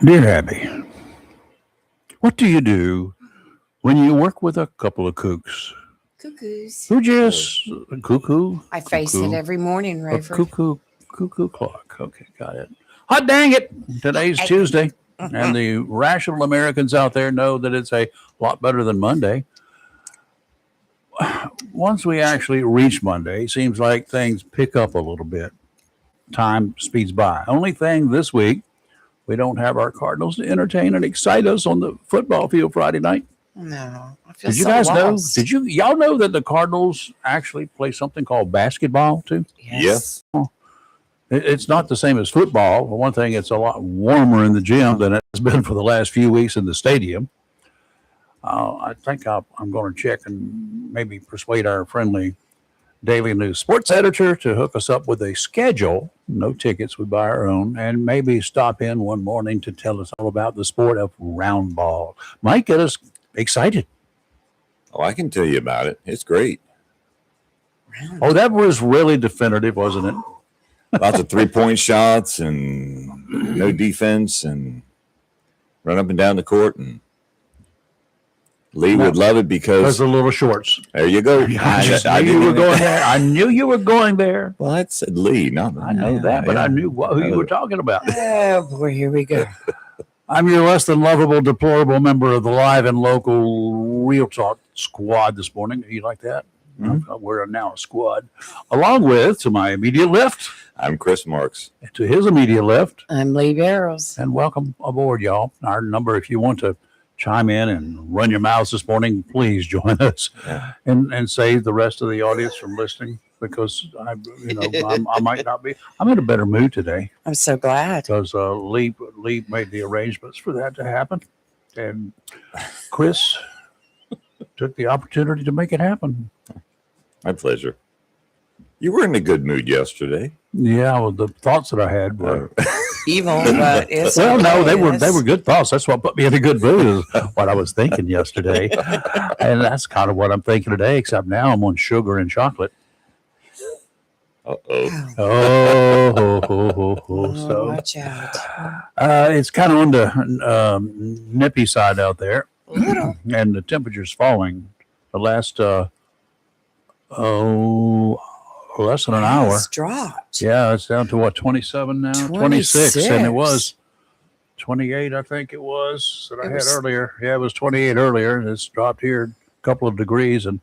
Dear Abby, what do you do when you work with a couple of kooks Cuckoos. who just cuckoo, I face it every morning, a Rayford. cuckoo clock? Okay, got it. Hot dang it! Today's Tuesday, and the rational Americans out there know that it's a lot better than Monday. Once we actually reach Monday, it seems like things pick up a little bit. Time speeds by. Only thing this week, we don't have our Cardinals to entertain and excite us on the football field Friday night. No, I feel Did you so guys know? lost. Did y'all know that the Cardinals actually play something called basketball too? Yes. It's not the same as football. For one thing, it's a lot warmer in the gym than it's been for the last few weeks in the stadium. I think I'm going to check and maybe persuade our friendly Daily News sports editor to hook us up with a schedule. No tickets, we buy our own, and maybe stop in one morning to tell us all about the sport of round ball. Might get us excited. Oh, I can tell you about it. It's great. Oh, that was really definitive, wasn't it? Lots of 3-point shots and no defense and run up and down the court. And Lee would love it because the little shorts. There you go. I knew you were going there. I knew you were going there. Well, I said Lee. No, I know that, but I knew who you were talking about. Oh, boy, here we go. I'm your less than lovable, deplorable member of the live and local Real Talk squad this morning. You like that? Mm-hmm. We're now a squad. Along with, to my immediate left, I'm Chris Marks. To his immediate left, I'm Lee Barrows. And welcome aboard, y'all. Our number, if you want to chime in and run your mouths this morning, please join us and save the rest of the audience from listening because I might not be. I'm in a better mood today. I'm so glad because Lee made the arrangements for that to happen, and Chris took the opportunity to make it happen. My pleasure. You were in a good mood yesterday. Yeah, well, the thoughts that I had were evil, but it's no, they were good thoughts. That's what put me in a good mood. Is what I was thinking yesterday, and that's kind of what I'm thinking today. Except now I'm on sugar and chocolate. So watch out. It's kind of on the nippy side out there, and the temperature's falling. The last less than an hour. It's dropped. Yeah, it's down to what, 27 now? 26, and it was 28, I think it was that I had earlier. Yeah, it was 28 earlier, and it's dropped here a couple of degrees, and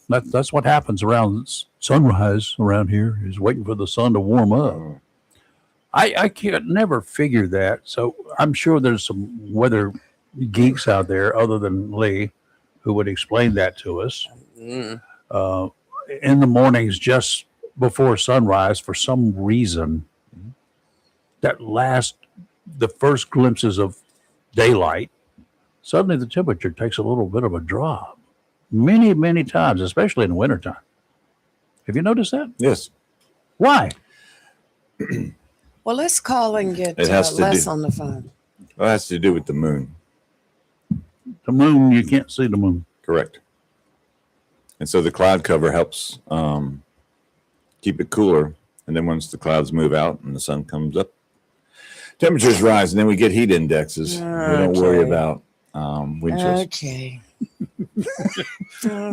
that's what happens around sunrise around here, is waiting for the sun to warm up. I can't never figure that, so I'm sure there's some weather geeks out there other than Lee who would explain that to us. In the mornings just before sunrise, for some reason, the first glimpses of daylight, suddenly the temperature takes a little bit of a drop. Many, many times, especially in the wintertime. Have you noticed that? Yes. Why? Well, let's call and get Les on the phone. Well, it has to do with the moon. The moon, you can't see the moon. Correct. And so the cloud cover helps keep it cooler. And then once the clouds move out and the sun comes up, temperatures rise, and then we get heat indexes. We don't worry about wind chills. Okay.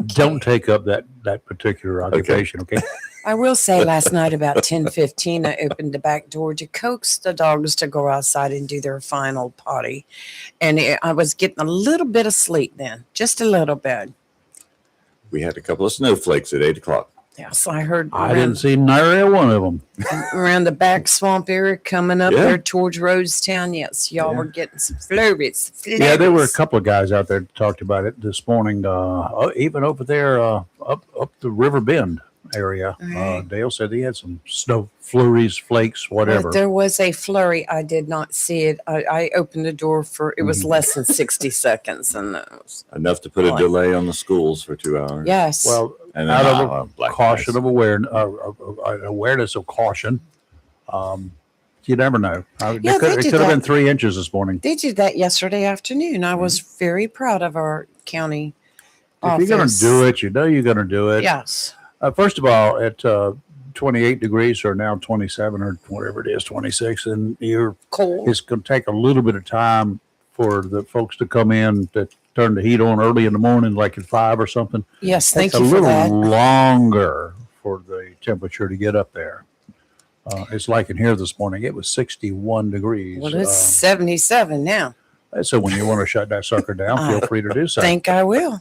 Don't take up that particular occupation, okay? I will say last night about 10:15, I opened the back door to coax the dogs to go outside and do their final potty. And I was getting a little bit of sleep then, just a little bit. We had a couple of snowflakes at 8 o'clock. Yes, I heard. I didn't see nary one of them. Around the back swamp area coming up there towards Rosetown. Yes, y'all were getting some flurries. Yeah, there were a couple of guys out there that talked about it this morning. Even over there up the River Bend area. Dale said he had some snow flurries, flakes, whatever. But there was a flurry. I did not see it. I opened the door it was less than 60 seconds. And enough to put a delay on the schools for 2 hours. Yes. Well, and out of a caution of awareness of caution, you never know. It could have been 3 inches this morning. They did that yesterday afternoon. I was very proud of our county office. If you're going to do it, you know you're going to do it. Yes. First of all, at 28 degrees or now 27 or whatever it is, 26. And Cold. it's going to take a little bit of time for the folks to come in to turn the heat on early in the morning, like at 5 or something. Yes, thank It's you a for little that. longer for the temperature to get up there. It's like in here this morning, it was 61 degrees. Well, it's 77 now. So when you want to shut that sucker down, feel free to do so. Think I will.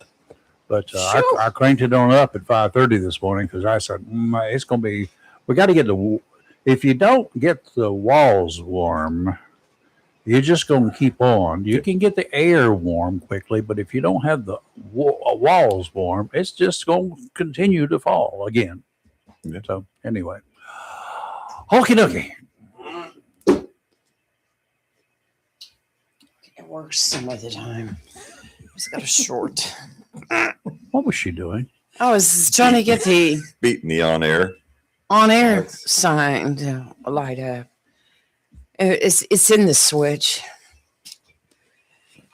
But I cranked it on up at 5:30 this morning because I said, it's going to be, we got to get if you don't get the walls warm, you're just going to keep on. You can get the air warm quickly, but if you don't have the walls warm, it's just going to continue to fall again. Yeah. So anyway, okie dokie. It works some of the time. It's got a short. What was she doing? I was trying to get the Beating the on-air. on-air sign to light up. It's in the switch.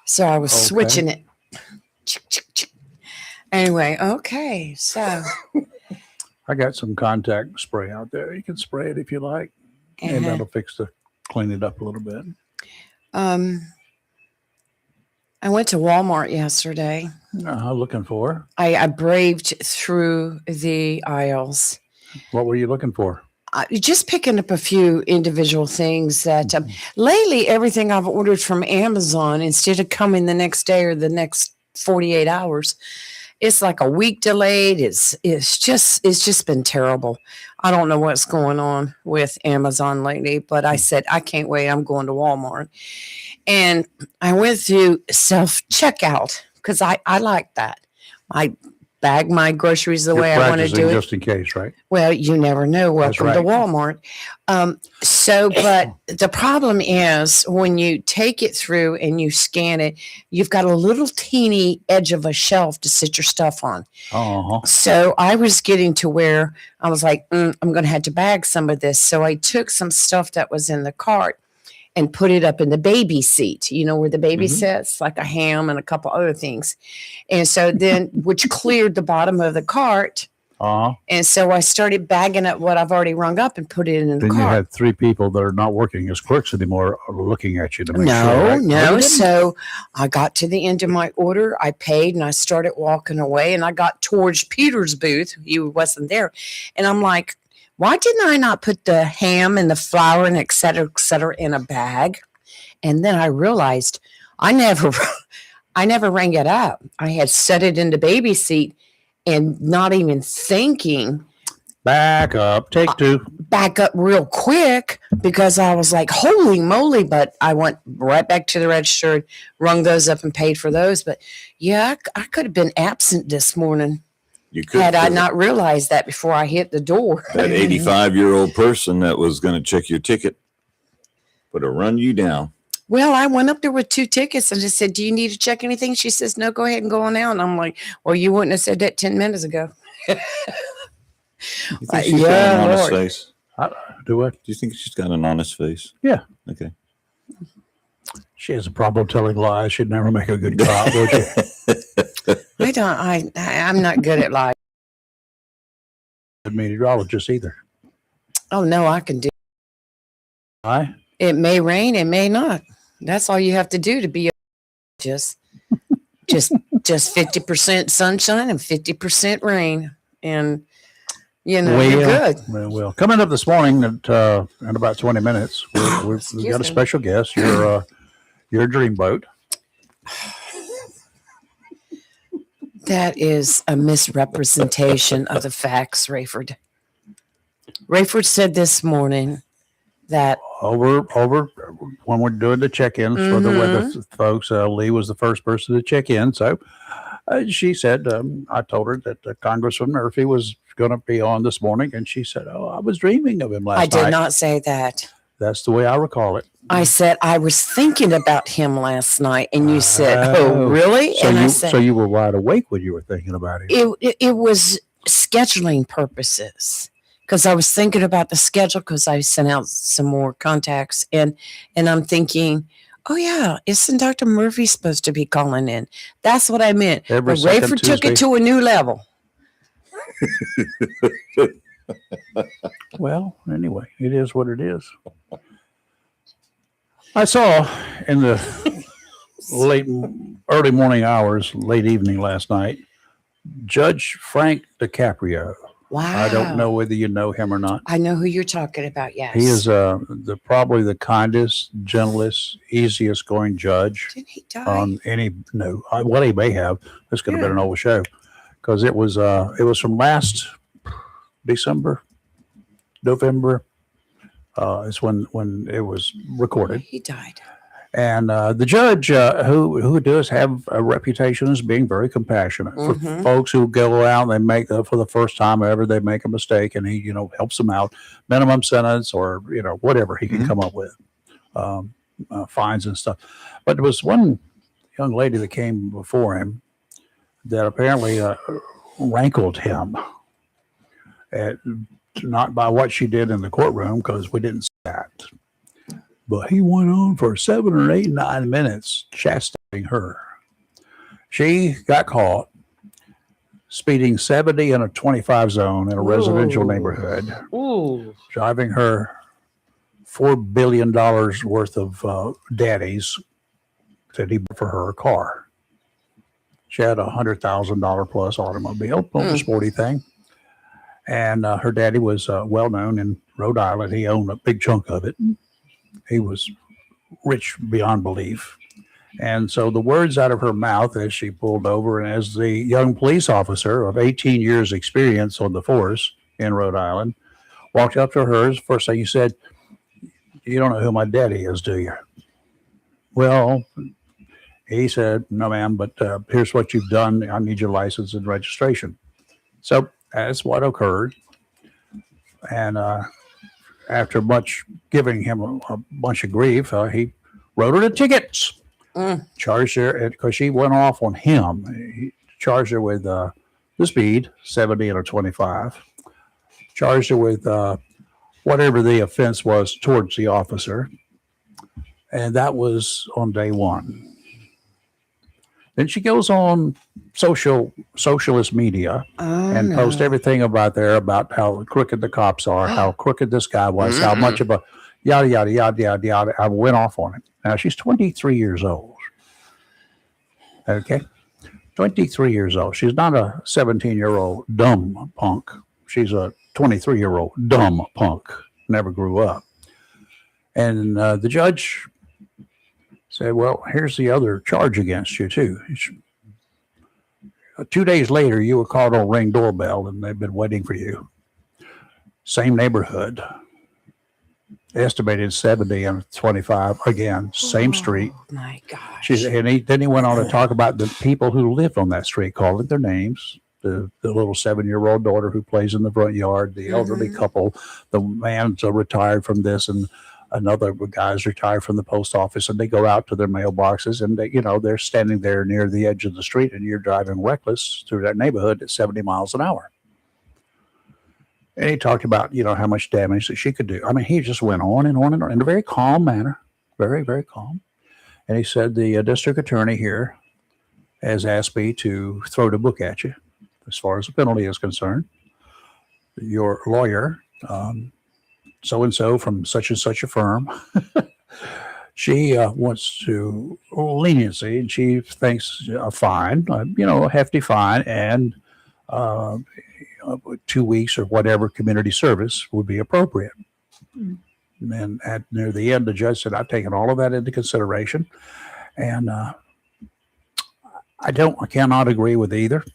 So I was switching it. Anyway, okay. So I got some contact spray out there. You can spray it if you like. And that'll clean it up a little bit. I went to Walmart yesterday. Looking for? I braved through the aisles. What were you looking for? Just picking up a few individual things that lately everything I've ordered from Amazon, instead of coming the next day or the next 48 hours, it's like a week delayed. It's just been terrible. I don't know what's going on with Amazon lately, but I said, I can't wait. I'm going to Walmart. And I went through self-checkout because I like that. I bag my groceries the way I want to do it. Just in case, right? Well, you never know. Welcome to Walmart. But the problem is when you take it through and you scan it, you've got a little teeny edge of a shelf to sit your stuff on. Uh-huh. So I was getting to where I was like, I'm going to have to bag some of this. So I took some stuff that was in the cart and put it up in the baby seat, where the baby sits, like a ham and a couple other things. And so then, which cleared the bottom of the cart. Uh-huh. And so I started bagging up what I've already rung up and put it in the cart. Then you had 3 people that are not working as clerks anymore looking at you to make sure. Right? No. So I got to the end of my order. I paid and I started walking away and I got towards Peter's booth. He wasn't there. And I'm like, why didn't I not put the ham and the flour and et cetera in a bag? And then I realized I never rang it up. I had set it in the baby seat and not even thinking. Back up, take 2. Back up real quick because I was like, holy moly. But I went right back to the register, rung those up and paid for those. But yeah, I could have been absent this morning. You could, had I not realized that before I hit the door. That 85-year-old person that was going to check your ticket would have run you down. Well, I went up there with 2 tickets and I said, do you need to check anything? She says, no, go ahead and go on out. And I'm like, well, you wouldn't have said that 10 minutes ago. You think she's got an honest face? Do what? Do you think she's got an honest face? Yeah. Okay. She has a problem telling lies. She'd never make a good cop, would you? I'm not good at lying. A meteorologist either. Oh, no, I can do. Aye. It may rain, it may not. That's all you have to do to be a just 50% sunshine and 50% rain. And, you're good. Well, coming up this morning in about 20 minutes, we've got a special guest. Your dreamboat. That is a misrepresentation of the facts, Rayford. Rayford said this morning that over when we're doing the check-ins for the weather folks, Lee was the first person to check in. So she said, I told her that Congressman Murphy was going to be on this morning, and she said, "Oh, I was dreaming of him last night." I did not say that. That's the way I recall it. I said I was thinking about him last night, and you said, "Oh, really?" So and I said, so you were wide awake when you were thinking about him. It was scheduling purposes. Because I was thinking about the schedule because I sent out some more contacts and I'm thinking, oh yeah, isn't Dr. Murphy supposed to be calling in? That's what I meant. Every but Rayford took it to a new level. Well, anyway, it is what it is. I saw in the early morning hours, late evening last night, Judge Frank DiCaprio. Wow. I don't know whether you know him or not. I know who you're talking about. Yes. He is probably the kindest, gentlest, easiest going judge Didn't he die? on any. No, well, he may have. This could have been an old show because it was from last December, November. Is when it was recorded. He died. And the judge, who does have a reputation as being very compassionate for folks who go out and they make for the first time ever, they make a mistake, and he, helps them out, minimum sentence or whatever he can come up with, fines and stuff. But there was one young lady that came before him that apparently rankled him, not by what she did in the courtroom because we didn't see that. But he went on for 7 or 8, 9 minutes chastising her. She got caught speeding 70 in a 25 zone in a residential neighborhood, driving her $4 billion worth of daddies that he bought for her a car. She had a $100,000 plus automobile, a sporty thing. And her daddy was well known in Rhode Island. He owned a big chunk of it. He was rich beyond belief. And so the words out of her mouth as she pulled over, and as the young police officer of 18 years experience on the force in Rhode Island walked up to her, first thing he said, "You don't know who my daddy is, do you?" Well, he said, "No, ma'am, but here's what you've done. I need your license and registration." So that's what occurred. And after much giving him a bunch of grief, he wrote her the tickets, charged her, because she went off on him. He charged her with the speed, 70 and a 25, charged her with whatever the offense was towards the officer. And that was on day one. Then she goes on socialist media and post everything about how crooked the cops are, how crooked this guy was, how much of a yada, yada, yada, yada, yada. I went off on it. Now, she's 23 years old. Okay? 23 years old. She's not a 17-year-old dumb punk. She's a 23-year-old dumb punk. Never grew up. And the judge said, "Well, here's the other charge against you, too. 2 days later, you were called on Ring doorbell, and they've been waiting for you. Same neighborhood. Estimated 70 and 25. Again, same street." Oh, my gosh. Then he went on to talk about the people who lived on that street, calling their names. The little 7-year-old daughter who plays in the front yard, the elderly couple, the man's retired from this, and another guy's retired from the post office, and they go out to their mailboxes, and they're standing there near the edge of the street, and you're driving reckless through that neighborhood at 70 miles an hour. And he talked about, how much damage that she could do. I mean, he just went on and on and on in a very calm manner, very, very calm. And he said, the district attorney here has asked me to throw the book at you as far as the penalty is concerned. Your lawyer, so-and-so from such and such a firm, she wants to leniency, and she thinks a fine, a hefty fine, and 2 weeks or whatever community service would be appropriate. And near the end, the judge said, "I've taken all of that into consideration, and I cannot agree with either.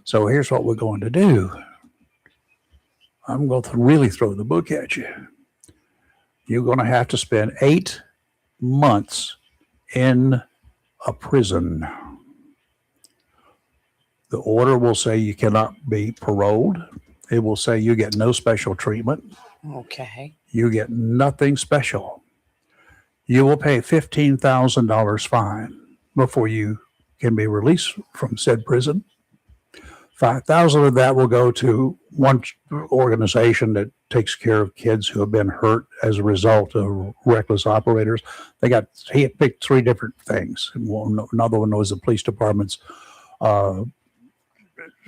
So here's what we're going to do. I'm going to really throw the book at you. You're going to have to spend 8 months in a prison. The order will say you cannot be paroled. It will say you get no special treatment. Okay. You get nothing special. You will pay $15,000 fine before you can be released from said prison. $5,000 of that will go to one organization that takes care of kids who have been hurt as a result of reckless operators. He had picked 3 different things. Another one was the police department's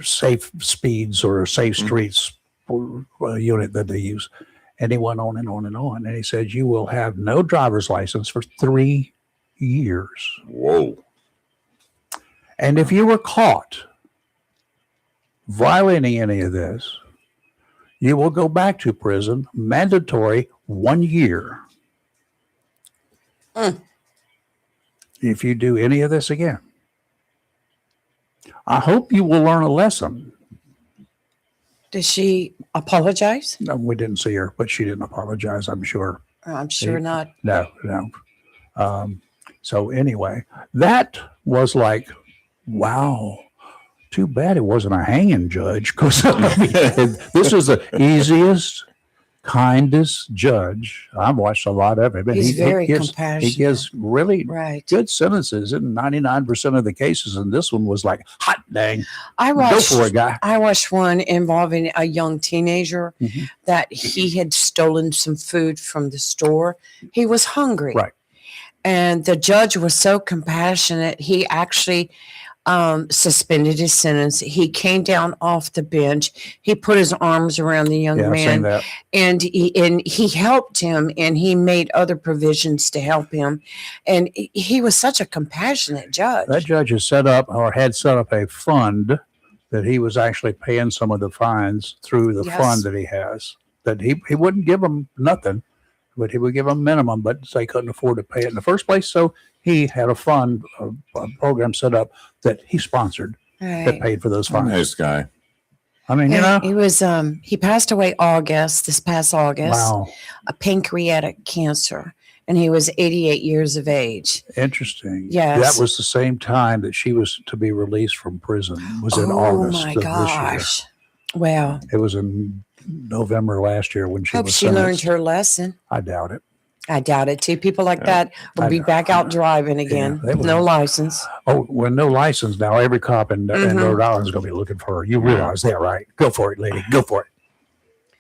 safe speeds or safe streets unit that they use. And he went on and on and on. And he said, you will have no driver's license for 3 years. Whoa. And if you were caught violating any of this, you will go back to prison, mandatory 1 year. If you do any of this again. I hope you will learn a lesson. Did she apologize? No, we didn't see her, but she didn't apologize, I'm sure. I'm sure not. No. So anyway, that was like, wow. Too bad it wasn't a hanging judge, because this is the easiest, kindest judge. I've watched a lot of him. He's very compassionate. He gives really Right. good sentences in 99% of the cases, and this one was like, hot dang, I go watched for it, guy. I watched one involving a young teenager Mhm. that he had stolen some food from the store. He was hungry. Right. And the judge was so compassionate. He actually suspended his sentence. He came down off the bench. He put his arms around the young Yeah, I've seen man, that. and he helped him, and he made other provisions to help him. And he was such a compassionate judge. That judge has set up or had set up a fund that he was actually paying some of the fines through the Yes. fund that he has. That he wouldn't give them nothing, but he would give them minimum, but they couldn't afford to pay it in the first place. So he had a fund, a program set up that he sponsored that Right. paid for those fines. Nice guy. I mean, you Yeah, know, he was he passed away this past August, wow, a pancreatic cancer, and he was 88 years of age. interesting. Yes. That was the same time that she was to be released from prison. Was in Oh August my of gosh. Wow. this year. It was in November last year when she Hope was she learned sentenced. her lesson. I doubt it. I doubt it too. People like that will I be know. back out driving again. they would- No license. Oh, well, no license now. Every cop in Mhm. Rhode Island is going to be looking for her. You realize that, right? Go for it, lady. Go for it.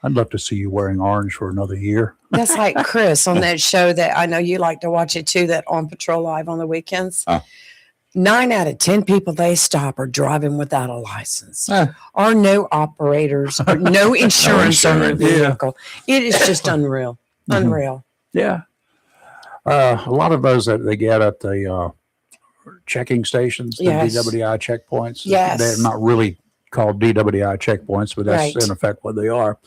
I'd love to see you wearing orange for another year. That's like Chris on that show that I know you like to watch it too, that On Patrol Live on the weekends. 9 out of 10 people they stop are driving without a license, or no operators, or no insurance on their insurance, yeah. vehicle. It is just unreal. Mhm. Unreal. Yeah. A lot of those that they get at the checking stations, the Yes. DWI checkpoints. Yes. They're not really called DWI checkpoints, but that's Right. in effect what they are.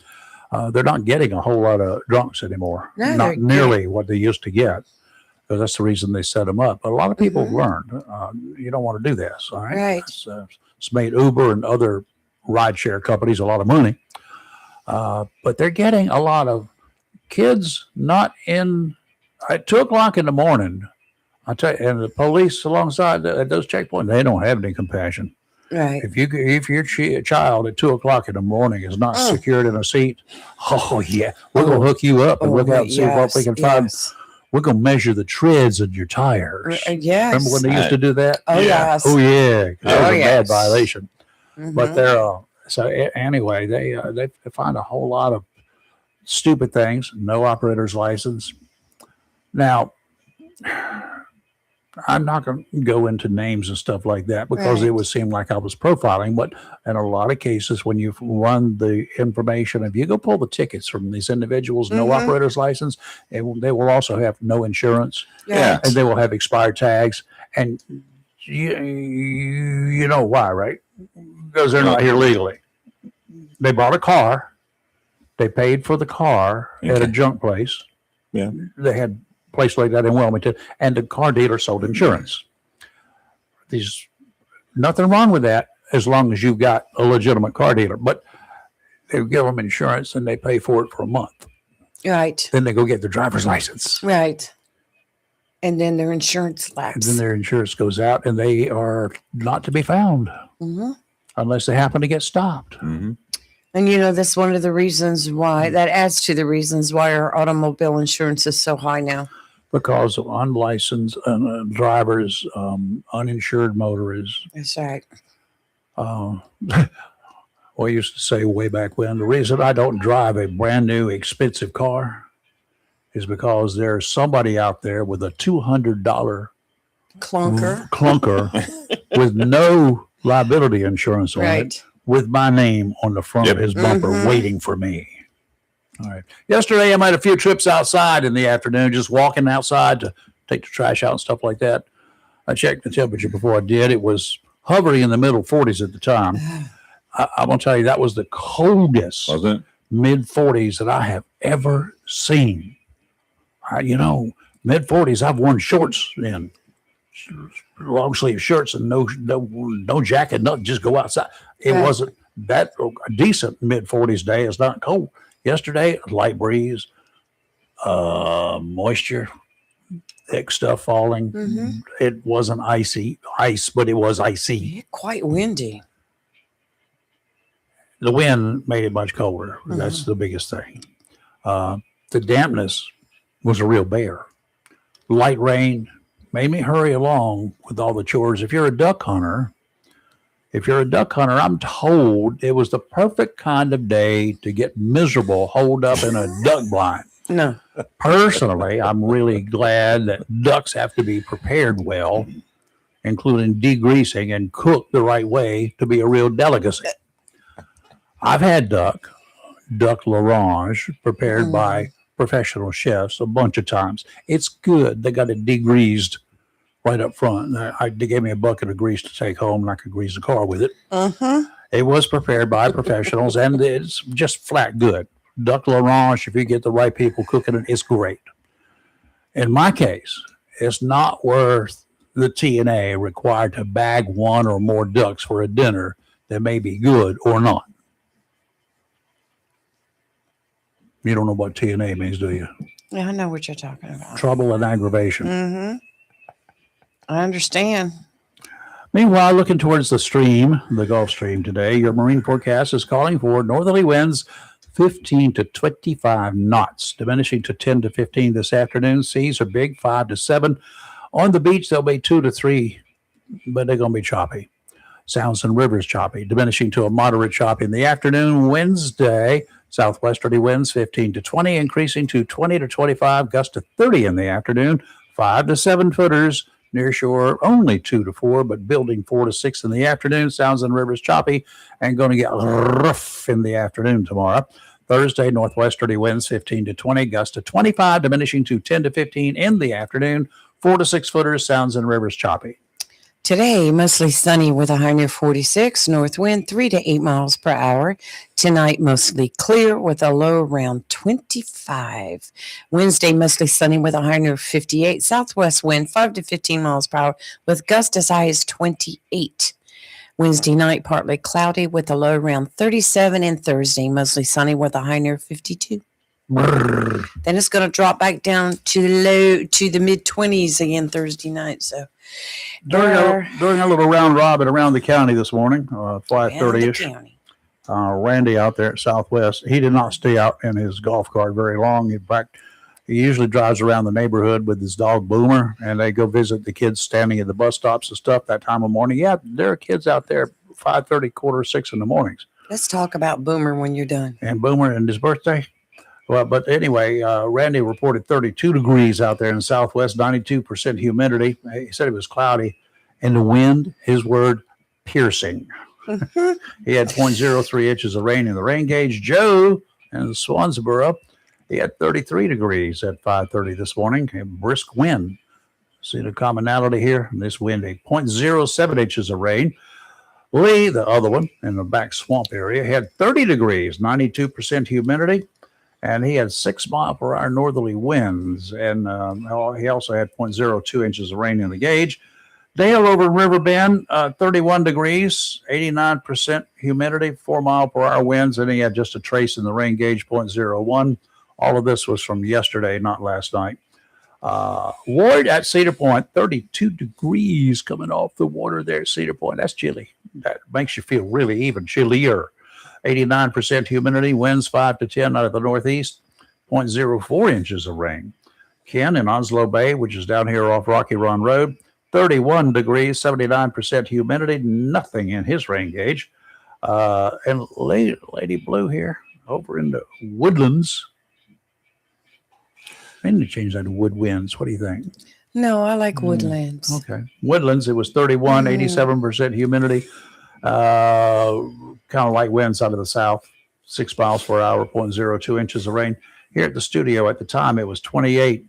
They're not getting a whole lot of drunks anymore. No, they're Not nearly what they used to get. So that's the reason they set them up. But a lot of people Mhm. learned you don't want to do this. All right. Right. It's made Uber and other rideshare companies a lot of money. But they're getting a lot of kids not in at 2:00 in the morning. I tell you, and the police alongside at those checkpoints, they don't have any compassion. Right. If your child at 2:00 in the morning is not secured in a seat, oh yeah, we're gonna hook you up and look out and see what we can find. Yes. We're gonna measure the treads of your tires. Yes. Remember when they used to do that? Oh, Yeah. yes. Oh yeah, 'cause that Oh, was a yes. bad violation. But Mhm. they're anyway, they find a whole lot of stupid things. No operator's license. Now, I'm not going to go into names and stuff like that because it Right. would seem like I was profiling. But in a lot of cases, when you run the information, if you go pull the tickets from these individuals, no Mhm. operator's license, they will also have no insurance, Yeah. and they will have expired tags. And you know why, right? Because they're not here legally. They bought a car. They paid for the car at a Okay. junk place. Yeah. They had a place like that in Wilmington, and the car dealer sold insurance. There's nothing wrong with that as long as you've got a legitimate car dealer. But they give them insurance and they pay for it for a month. Right. Then they go get their driver's license. Right. And then their insurance And lapse. then their insurance goes out and they are not to be found hmm unless they happen to get stopped. Mm-hmm. And you know, that's one of the reasons why that adds to the reasons why our automobile insurance is so high now. Because of unlicensed drivers, uninsured motorists. That's right. We used to say way back when, the reason I don't drive a brand new expensive car is because there's somebody out there with a $200 Clunker. clunker with no liability insurance on it. Right. with my name on the front of his bumper waiting for me. All right. Yesterday, I made a few trips outside in the afternoon, just walking outside to take the trash out and stuff like that. I checked the temperature before I did. It was hovering in the middle 40s at the time. I'm going to tell you, that was the coldest mid 40s that I have ever seen. Mid 40s, I've worn shorts in, long sleeve shirts and no jacket, nothing, just go outside. It wasn't that a decent mid 40s day. It's not cold. Yesterday, light breeze, moisture, thick stuff falling. It wasn't ice, but it was icy. Quite windy. The wind made it much colder. That's the biggest thing. The dampness was a real bear. Light rain made me hurry along with all the chores. If you're a duck hunter, I'm told it was the perfect kind of day to get miserable, holed up in a duck blind. No. Personally, I'm really glad that ducks have to be prepared well, including degreasing and cooked the right way to be a real delicacy. I've had duck l'orange prepared by professional chefs a bunch of times. It's good. They got it degreased right up front. They gave me a bucket of grease to take home, and I could grease the car with it. It was prepared by professionals, and it's just flat good. Duck l'orange, if you get the right people cooking it, it's great. In my case, it's not worth the TNA required to bag one or more ducks for a dinner that may be good or not. You don't know what TNA means, do you? Yeah, I know what you're talking about. Trouble and aggravation. I understand. Meanwhile, looking towards the Gulf Stream today, your marine forecast is calling for northerly winds 15 to 25 knots, diminishing to 10 to 15 this afternoon. Seas are big, 5 to 7. On the beach, they'll be 2 to 3, but they're going to be choppy. Sounds and rivers choppy, diminishing to a moderate choppy in the afternoon. Wednesday, southwesterly winds 15 to 20, increasing to 20 to 25, gust to 30 in the afternoon. 5 to 7 footers. Near shore, only 2 to 4, but building 4 to 6 in the afternoon. Sounds and rivers choppy and going to get rough in the afternoon tomorrow. Thursday, northwesterly winds 15 to 20, gust to 25, diminishing to 10 to 15 in the afternoon. 4 to 6 footers, sounds and rivers choppy. Today, mostly sunny with a high near 46, north wind 3 to 8 miles per hour. Tonight, mostly clear with a low around 25. Wednesday, mostly sunny with a high near 58, southwest wind 5 to 15 miles per hour with gusts as high as 28. Wednesday night, partly cloudy with a low around 37, and Thursday, mostly sunny with a high near 52. Then it's going to drop back down to the mid 20s again Thursday night. So during a little round robin around the county this morning, 5:30ish. Randy out there at Southwest, he did not stay out in his golf cart very long. In fact, he usually drives around the neighborhood with his dog Boomer, and they go visit the kids standing at the bus stops and stuff that time of morning. Yeah, there are kids out there 5:30, 5:45 in the mornings. Let's talk about Boomer when you're done. And Boomer and his birthday. Well, but anyway, Randy reported 32 degrees out there in the Southwest, 92% humidity. He said it was cloudy, and the wind, his word, piercing. He had 0.03 inches of rain in the rain gauge. Joe in Swansboro, he had 33 degrees at 5:30 this morning. A brisk wind. See the commonality here? This wind, a 0.07 inches of rain. Lee, the other one in the back swamp area, had 30 degrees, 92% humidity. And he had 6 mile per hour northerly winds. And he also had 0.02 inches of rain in the gauge. Dale over in Riverbend, 31 degrees, 89% humidity, 4 mile per hour winds. And he had just a trace in the rain gauge, 0.01. All of this was from yesterday, not last night. Ward at Cedar Point, 32 degrees coming off the water there at Cedar Point. That's chilly. That makes you feel really even chillier. 89% humidity, winds 5 to 10 out of the northeast, 0.04 inches of rain. Ken in Onslow Bay, which is down here off Rocky Run Road, 31 degrees, 79% humidity, nothing in his rain gauge. And Lady Blue here over in the Woodlands. I need to change that to Woodwinds. What do you think? No, I like Woodlands. Okay. Woodlands, it was 31, 87% humidity. kind of light winds out of the south, 6 miles per hour, 0.02 inches of rain. Here at the studio at the time, it was 28,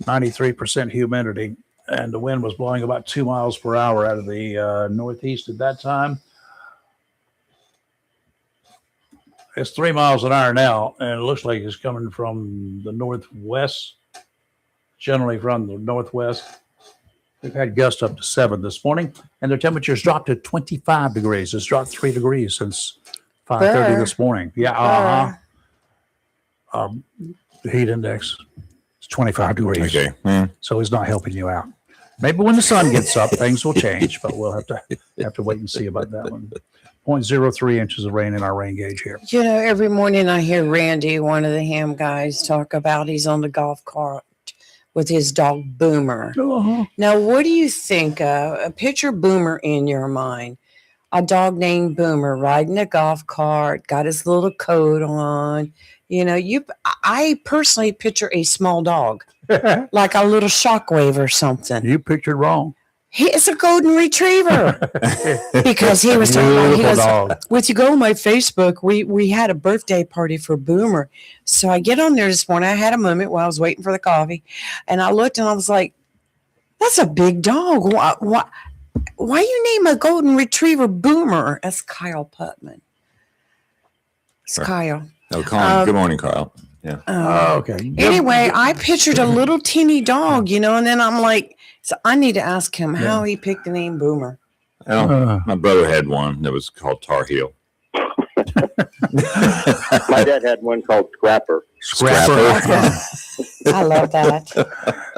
93% humidity, and the wind was blowing about 2 miles per hour out of the northeast at that time. It's 3 miles an hour now, and it looks like it's coming from the northwest, generally from the northwest. We've had gusts up to 7 this morning, and the temperature's dropped to 25 degrees. It's dropped 3 degrees since 5:30 this morning. Yeah, the heat index is 25 degrees. Okay. Mm. So it's not helping you out. Maybe when the sun gets up, things will change, but we'll have to wait and see about that one. 0.03 inches of rain in our rain gauge here. You know, every morning I hear Randy, one of the ham guys, talk about he's on the golf cart with his dog Boomer. Uh-huh. Now, what do you think? Picture Boomer in your mind. A dog named Boomer riding a golf cart, got his little coat on. You know, I personally picture a small dog, like a little shockwave or something. You pictured wrong. It's a golden retriever because he was talking about, he goes, dog. with you go on my Facebook, we had a birthday party for Boomer. So I get on there this morning. I had a moment while I was waiting for the coffee, and I looked and I was like, that's a big dog. Why you name a golden retriever Boomer? That's Kyle Putman. It's Sure. Kyle. Oh, Colin. Good morning, Carl. Yeah. Okay. Anyway, I pictured a little teeny dog, you know, and then I'm like, so I need to ask him how he picked the name Boomer. Well, my brother had one that was called Tar Heel. My dad had one called Scrapper. Scrapper. I love that.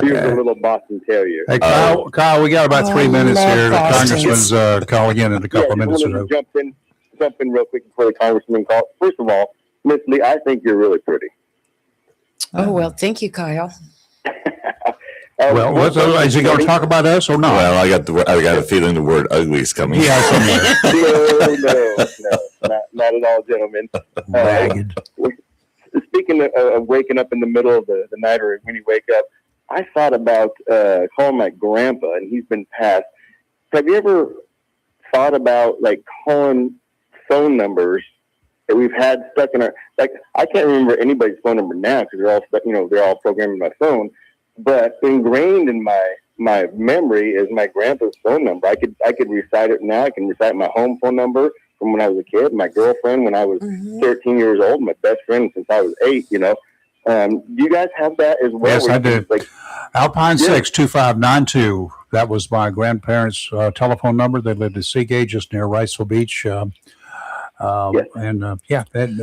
He was a little Boston Terrier. Hey, Kyle, we got about 3 I minutes love here. The Bostons. congressman's calling in a couple of minutes I or wanted so. to jump in real quick before the congressman calls. First of all, Miss Lee, I think you're really pretty. Oh, well, thank you, Kyle. Well, is he going to talk about us or not? Well, I got a feeling the word ugly is coming. Yeah, No, not at all, gentlemen. ragged. Speaking of waking up in the middle of the night or when you wake up, I thought about calling my grandpa, and he's been passed. Have you ever thought about like calling phone numbers that we've had stuck in our, like, I can't remember anybody's phone number now because they're all stuck, they're all programmed in my phone, but ingrained in my memory is my grandpa's phone number. I could recite it now. I can recite my home phone number from when I was a kid, my girlfriend when I was 13 years old, my best friend since I was 8, Do you guys have that as well? Yes, I do. Alpine 62592. That was my grandparents' telephone number. They lived at Seagate, just near Riceville Beach.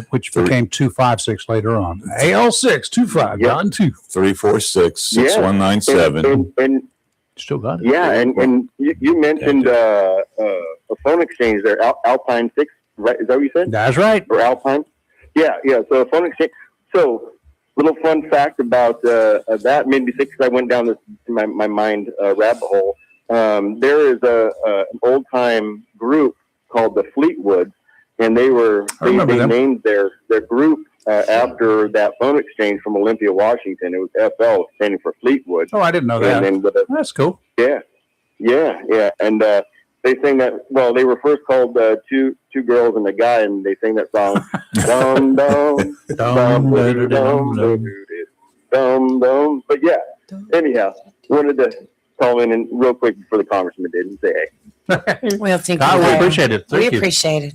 Which became 256 later on. AL6 2592. 346-6197. And Still got it. yeah, and you mentioned a phone exchange there, Alpine 6, right? Is that what you said? That's right. Or Alpine? Yeah. So a phone exchange. So little fun fact about that made me sick because I went down this my mind rabbit hole. There is an old time group called the Fleetwoods, and they named their group after that phone exchange from Olympia, Washington. It was FL, standing for Fleetwood. Oh, I didn't know that. And then That's cool. Yeah. And they sing that. Well, they were first called two girls and a guy, and they sing that song. Dum dum dum dum dum. But yeah. Anyhow, wanted to call in and real quick before the congressman did and say hey. Well, thank you. Kyle, we Kyle. appreciate it. We Thank you. appreciate it.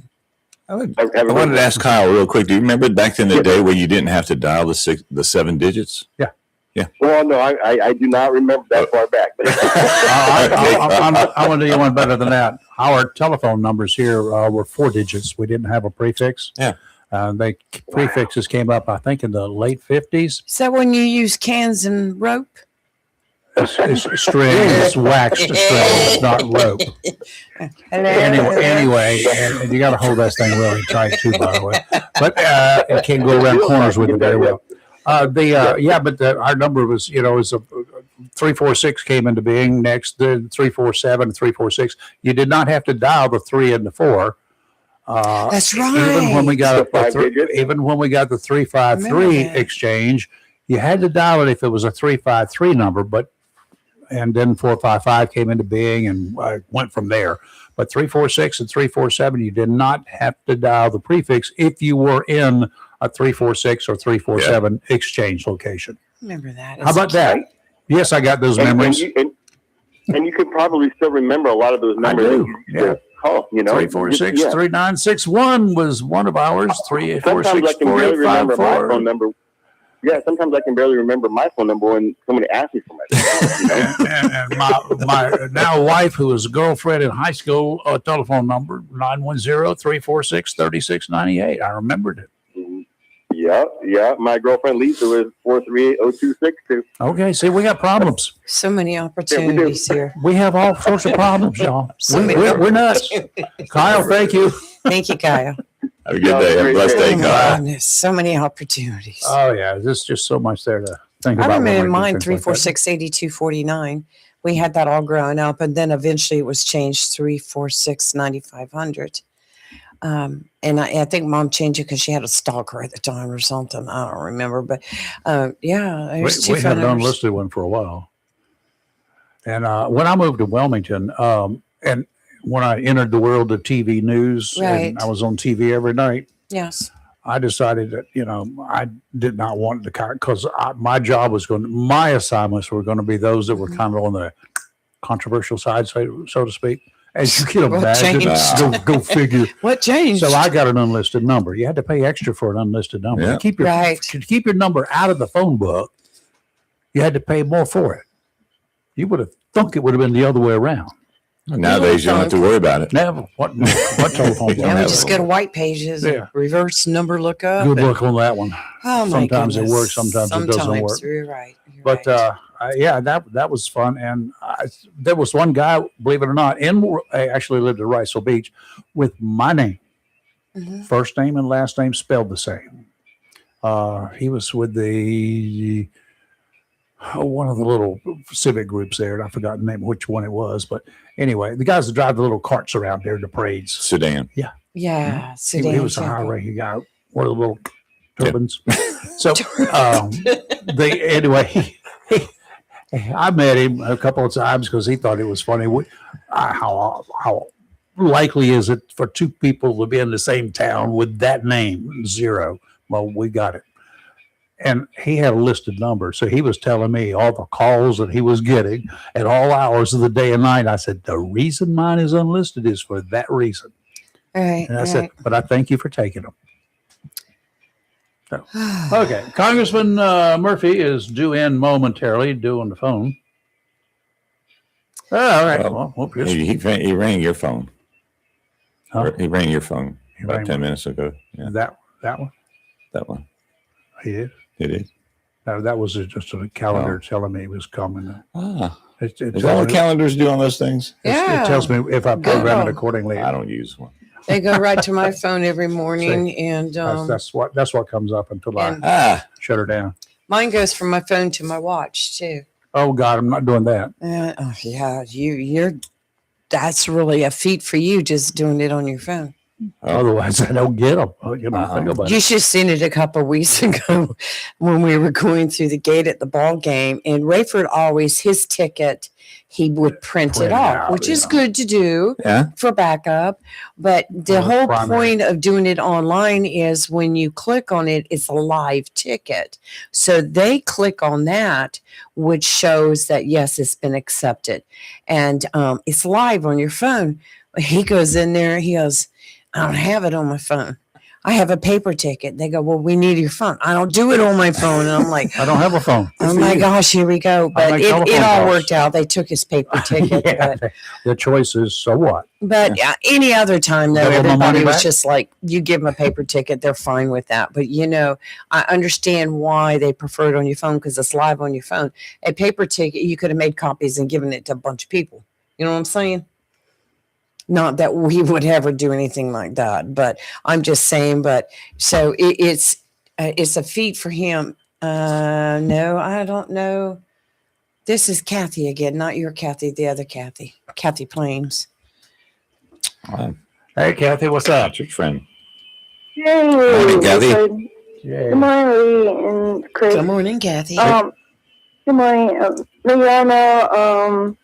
I wanted to ask Kyle real quick. Do you remember back in the day where you didn't have to dial the 7 digits? Well, no, I do not remember that far back. I want to do you one better than that. Our telephone numbers here were 4 digits. We didn't have a prefix. Yeah. Prefixes came up, I think, in the late 50s. Is that when you use cans and rope? It's string. It's waxed string. It's not rope. Anyway, and you got to hold that thing really tight too, by the way. But it can go around corners with it very well. Our number was, was a 346 came into being next. The 347, 346. You did not have to dial the 3 and the 4. That's right. Even when we got the 353 Remember that. exchange, you had to dial it if it was a 353 number. But and then 455 came into being, and I went from there. But 346 and 347, you did not have to dial the prefix if you were in a 346 or 347 exchange location. Remember that? How about that? Yes, I got those memories. And you could probably still remember a lot of those numbers. I do. That you used to call, 346 3961 was one of ours. Sometimes I can barely remember my phone number. Yeah, sometimes I can barely remember my phone number when somebody asks me for my phone number. and my now wife, who was a girlfriend in high school, telephone number 910-346-3698. I remembered it. Yeah. My girlfriend Lisa was 438-0262. Okay, see, we got problems. So many opportunities here. We have all sorts of problems, y'all. We're nuts. Kyle, thank you. Thank you, Kyle. Have a good day. Have a blessed day, Oh, my Kyle. goodness, so many opportunities. Oh yeah, there's just so much there to think I about. remember when we do mine, things like that. 346-8249. We had that all growing up, and then eventually it was changed 346-9500. And I think Mom changed it because she had a stalker at the time or something. I don't remember, but yeah, it was We two had phone an numbers. unlisted one for a while. And when I moved to Wilmington, and when I entered the world of TV news, Right. and I was on TV every night, Yes. I decided that, I did not want to, because my job was my assignments were going to be those that were kind of on the controversial side, so to speak. As you can What imagine, changed? go figure. What changed? So I got an unlisted number. You had to pay extra for an unlisted number. Yeah. To keep your number out of the phone book, you had to pay more for it. You would have thunk it would have been the other way around. Nowadays, you don't have to worry about it. Never. What telephone? yeah, we have just it. go to white pages, Yeah. reverse number lookup. Good and- luck on that one. Oh, my Sometimes it goodness. works, sometimes it doesn't work. You're right. You're But right. yeah, that was fun. And there was one guy, believe it or not, I actually lived in Riceville Beach, with my name, Mhm. first name and last name spelled the same. He was with one of the little civic groups there, and I forgot the name of which one it was. But anyway, the guys that drive the little carts around there, the parades. Sedan. Yeah, He sedan was a champion. high-ranking guy, one of the little turbans. So anyway, I met him a couple of times because he thought it was funny. How likely is it for two people to be in the same town with that name? Zero. Well, we got it. And he had a listed number. So he was telling me all the calls that he was getting at all hours of the day and night. I said, the reason mine is unlisted is for that reason. Right. And I said, but I thank you for taking them. So, okay. Congressman Murphy is due in momentarily, due on the phone. Oh, all right. Well, He rang your phone. Huh? He rang your phone He about rang 10 minutes ago. Yeah, that one? that one. He did. It is. No, that was just a calendar telling me he was coming. Ah, It is tells that what me- calendars do on those things? Yeah. It tells me if I program it accordingly. I don't use one. They go right to my phone every morning, and That's what comes up until I and- shut her down. mine goes from my phone to my watch too. Oh God, I'm not doing that. Yeah, you're. That's really a feat for you, just doing it on your phone. Otherwise, I don't get them. Think about You it. should have seen it a couple of weeks ago when we were going through the gate at the ball game. And Rayford always, his ticket, he would print it Print it off, out, which is yeah. good to do Yeah. for backup. But the Well, whole primary. point of doing it online is when you click on it, it's a live ticket. So they click on that, which shows that, yes, it's been accepted. And it's live on your phone. He goes in there, he goes, I don't have it on my phone. I have a paper ticket. They go, well, we need your phone. I don't do it on my phone. And I'm like, I don't have a phone. oh my gosh, here we go. But make it telephone all calls. worked out. They took his paper ticket. Yeah, the choice is so what? But any other time, though, Give 'em my money everybody was back? just like, you give them a paper ticket, they're fine with that. But, I understand why they prefer it on your phone because it's live on your phone. A paper ticket, you could have made copies and given it to a bunch of people. You know what I'm saying? Not that we would ever do anything like that, but I'm just saying. But so it's a feat for him. No, I don't know. This is Kathy again, not your Kathy, the other Kathy, Kathy Plains. Hey, Kathy, what's up? Church friend. Hey, Morning, Kathy. Good Yeah. morning, Lee and Chris. Good morning, Kathy. Um, Good morning. Liana,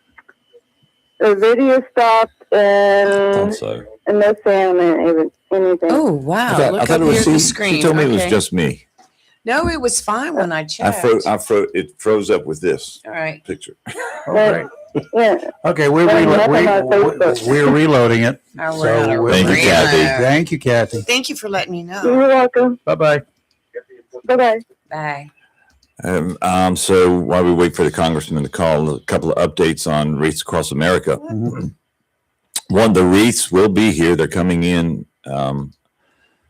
the video stopped and Also, no sound and anything. Oh, wow. I Look thought up it was. here at the She screen. told me it was Okay. just me. No, it was fine when I checked. It froze up with this All right. picture. Okay. Yeah. Okay, Facebook. we're reloading it. Oh, we're on a we're- Thank you, Kathy. Thank you, Kathy. Thank you for letting me know. You're welcome. Bye-bye. Bye-bye. Bye. So while we wait for the congressman to call, a couple of updates on wreaths across America. Mhm. One, the wreaths will be here. They're coming in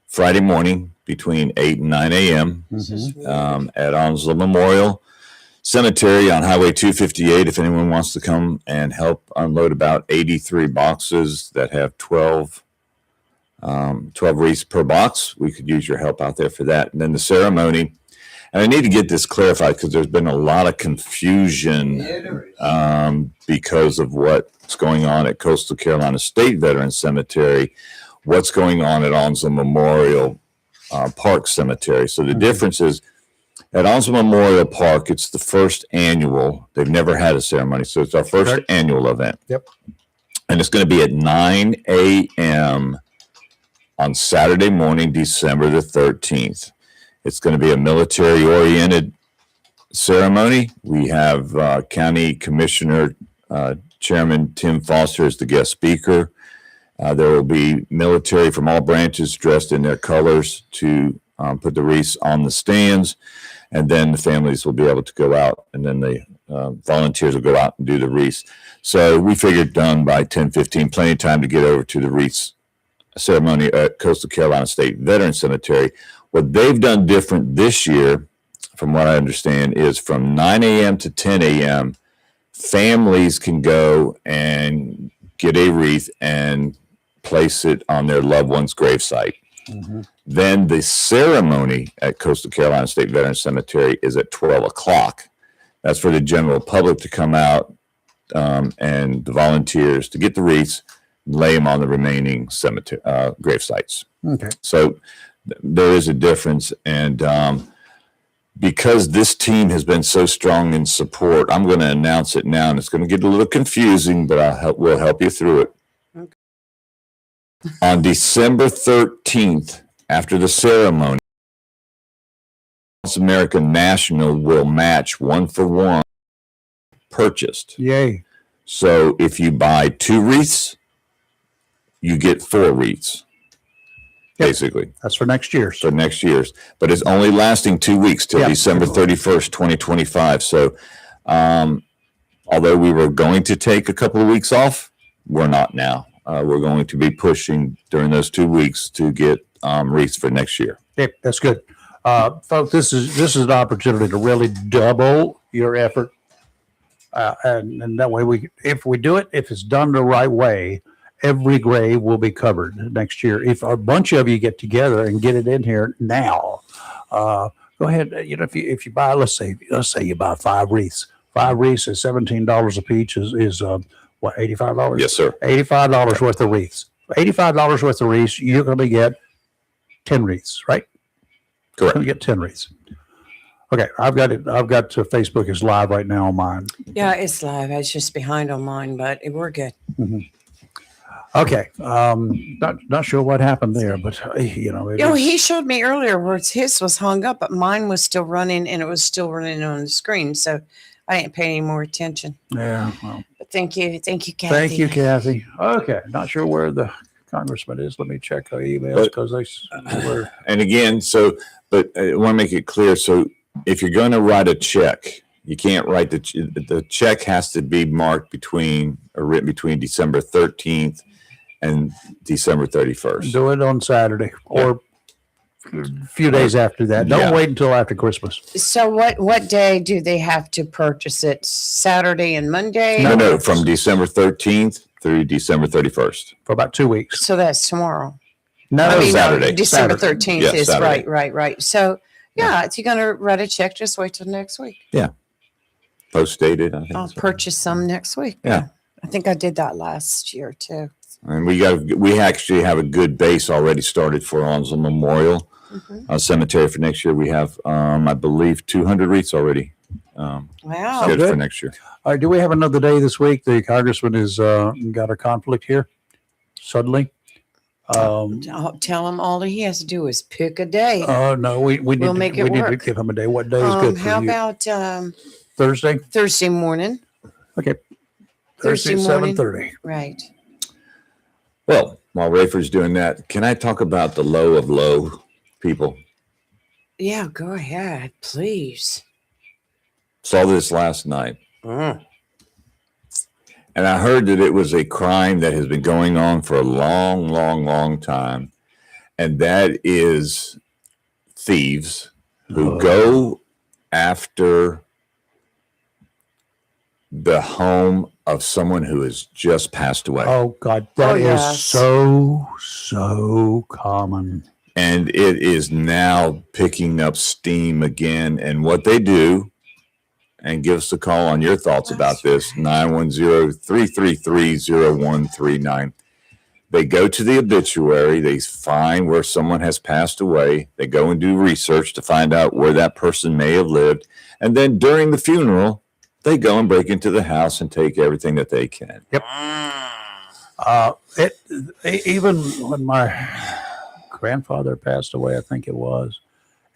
Friday morning between 8 and 9 a.m. At Onslow Memorial Cemetery on Highway 258. If anyone wants to come and help unload about 83 boxes that have 12 wreaths per box, we could use your help out there for that. And then the ceremony. And I need to get this clarified because there's been a lot of confusion because of what's going on at Coastal Carolina State Veterans Cemetery, what's going on at Onslow Memorial Park Cemetery. So the difference is at Onslow Memorial Park, it's the first annual. They've never had a ceremony, so it's our first annual event. Yep. And it's going to be at 9 a.m. on Saturday morning, December the 13th. It's going to be a military-oriented ceremony. We have County Commissioner Chairman Tim Foster as the guest speaker. There will be military from all branches dressed in their colors to put the wreaths on the stands, and then the families will be able to go out, and then the volunteers will go out and do the wreaths. So we figured done by 10:15, plenty of time to get over to the wreaths ceremony at Coastal Carolina State Veterans Cemetery. What they've done different this year, from what I understand, is from 9 a.m. to 10 a.m., families can go and get a wreath and place it on their loved one's gravesite. Mm-hmm. Then the ceremony at Coastal Carolina State Veterans Cemetery is at 12 o'clock. That's for the general public to come out and the volunteers to get the wreaths, lay them on the remaining cemetery grave sites. Okay. So there is a difference, and because this team has been so strong in support, I'm going to announce it now, and it's going to get a little confusing, but we'll help you through it. Okay. On December 13th, after the ceremony, American National will match 1-for-1 purchased. Yay. So if you buy 2 wreaths, you get 4 wreaths. Yep. Basically. That's for next year. So next year's, but it's only lasting 2 weeks till Yeah. December 31st, 2025. So, although we were going to take a couple of weeks off, we're not now. We're going to be pushing during those 2 weeks to get wreaths for next year. Okay, that's good. Folks, this is an opportunity to really double your effort. And that way if we do it, if it's done the right way, every grave will be covered next year. If a bunch of you get together and get it in here now, go ahead. You know, if you buy, let's say you buy 5 wreaths. 5 wreaths is $17 a piece. Is what, $85? Yes, sir. $85 worth of wreaths. $85 worth of wreaths. You're going to get 10 wreaths, right? Correct. You're going to get 10 wreaths. Okay, I've got Facebook is live right now on mine. Yeah, it's live. I was just behind on mine, but we're good. Mm-hmm. Okay, not sure what happened there, but you know, He showed me earlier where his was hung up, but mine was still running, and it was still running on the screen. So I didn't pay any more attention. Yeah. Well, But thank you, Kathy. thank you, Kathy. Okay, not sure where the congressman is. Let me check our emails because they were. And again, but I want to make it clear. So if you're going to write a check, you can't write the check has to be marked written between December 13th and December 31st. Do it on Saturday or a few days after that. Don't Yeah. wait until after Christmas. So what day do they have to purchase it? Saturday and Monday? No, from December 13th through December 31st. For about 2 weeks. So that's tomorrow. No, Saturday. December Saturday. 13th Yes, is Saturday. right. So yeah, if you're gonna write a check, just wait till next week. Post dated, I think. I'll so. purchase some next week. Yeah. I think I did that last year too. And we actually have a good base already started for Onslow Memorial Cemetery for next year. We have, I believe, 200 wreaths already Wow. scheduled good. for next year. All right, do we have another day this week? The congressman has got a conflict here suddenly. I'll tell him all he has to do is pick a day. No, we need We'll to, make it we need to work. give him a day. What day is good for How you? about Thursday? Thursday morning? Okay. Thursday Thursday, morning. 7:30. Right. Well, while Rafer's doing that, can I talk about the low of low people? Yeah, go ahead, please. Saw this last night. Mm. And I heard that it was a crime that has been going on for a long, long, long time. And that is thieves who go after the home of someone who has just passed away. Oh, God. That is yes. so common. And it is now picking up steam again. And what they do, and give us a call on your thoughts about this, 910-333-0139. They go to the obituary, they find where someone has passed away, they go and do research to find out where that person may have lived, and then during the funeral, they go and break into the house and take everything that they can. Yep. Even when my grandfather passed away, I think it was,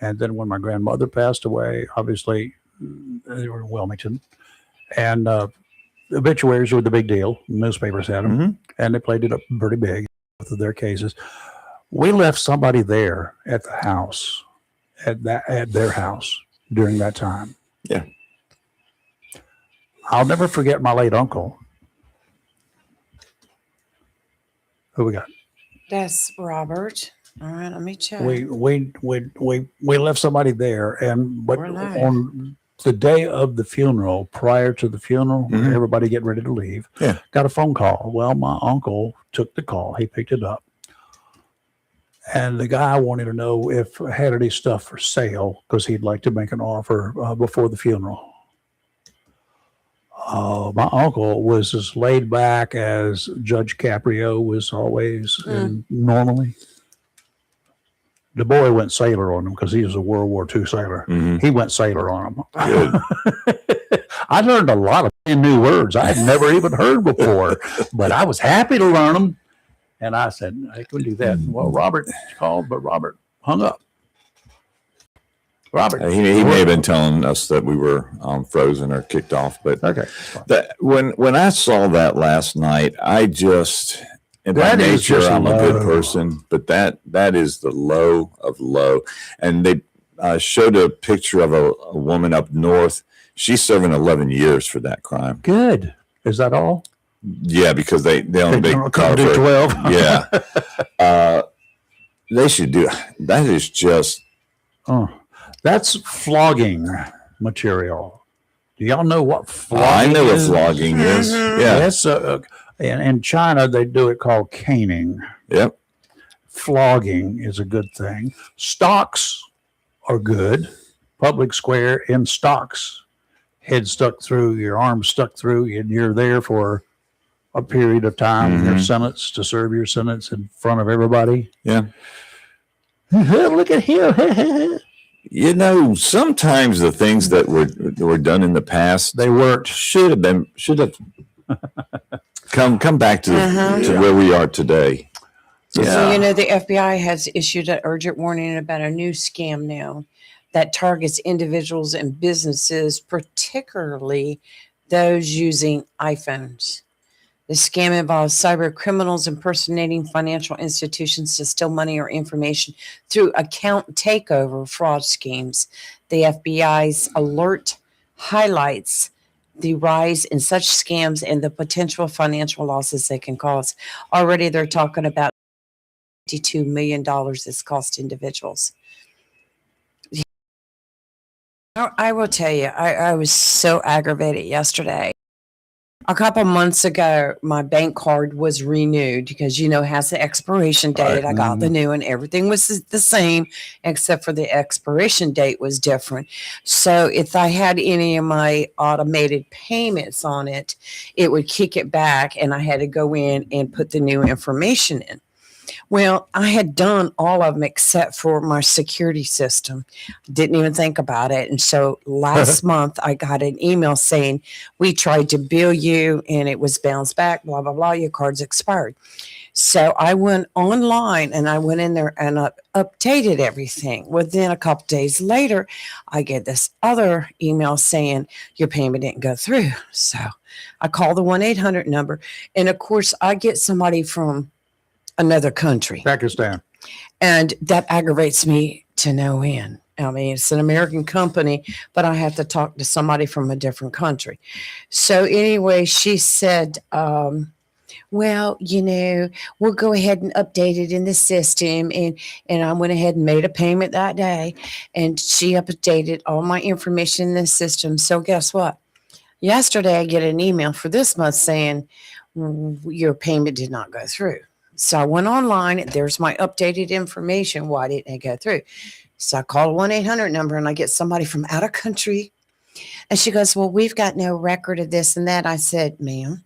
and then when my grandmother passed away, obviously they were in Wilmington, and obituaries were the big deal. Newspapers had them, Mm-hmm. and they played it up pretty big with their cases. We left somebody there at the house, at their house during that time. Yeah. I'll never forget my late uncle. Who we got? That's Robert. All right, let me check. We left somebody there, but We're live. on the day of the funeral, prior to the funeral, Mhm. everybody getting ready to leave. Yeah. Got a phone call. Well, my uncle took the call. He picked it up, and the guy wanted to know if I had any stuff for sale because he'd like to make an offer before the funeral. My uncle was as laid back as Judge Caprio was always and normally. The boy went sailor on him because he was a World War II sailor. Mm-hmm. He went sailor on him. Good. I learned a lot of new words I had never even heard before, but I was happy to learn them. And I said, I can do that. Well, Robert called, but Robert hung up. Robert. He may have been telling us that we were frozen or kicked off, but Okay. when I saw that last night, I just, in my That is nature, just I'm a good low. person, but that is the low of low. And they showed a picture of a woman up north. She's serving 11 years for that crime. Good. Is that all? Yeah, because they only They make couldn't do cover. 12. Yeah. They should do that. Is just Oh, that's flogging material. Do y'all know what flogging I know what is? flogging is. Mhm. Yeah. Yes. In China, they do it called caning. Yep. Flogging is a good thing. Stocks are good. Public square in stocks. Head stuck through, your arm stuck through, and you're there for a period of time. Your Mhm. sentence to serve your sentence in front of everybody. Yeah. Look at him. You know, sometimes the things that were done in the past They worked. should have come back to Uh-huh. where we are today. So, Yeah. the FBI has issued an urgent warning about a new scam now that targets individuals and businesses, particularly those using iPhones. The scam involves cyber criminals impersonating financial institutions to steal money or information through account takeover fraud schemes. The FBI's alert highlights the rise in such scams and the potential financial losses they can cause. Already they're talking about $52 million this cost individuals. I will tell you, I was so aggravated yesterday. A couple months ago, my bank card was renewed because, it has the expiration date. Right. I got the new one. Everything was the same, except for the expiration date was different. So if I had any of my automated payments on it, it would kick it back and I had to go in and put the new information in. Well, I had done all of them except for my security system. Didn't even think about it. And so last month I got an email saying, we tried to bill you and it was bounced back, blah, blah, blah. Your card's expired. So I went online and I went in there and updated everything. Well, then a couple days later, I get this other email saying your payment didn't go through. So I call the 1-800 number. And of course, I get somebody from another country. Pakistan. And that aggravates me to no end. I mean, it's an American company, but I have to talk to somebody from a different country. So anyway, she said, well, we'll go ahead and update it in the system. And I went ahead and made a payment that day. And she updated all my information in the system. So guess what? Yesterday, I get an email for this month saying your payment did not go through. So I went online. There's my updated information. Why didn't it go through? So I call a 1-800 number and I get somebody from out of country. And she goes, well, we've got no record of this and that. I said, ma'am,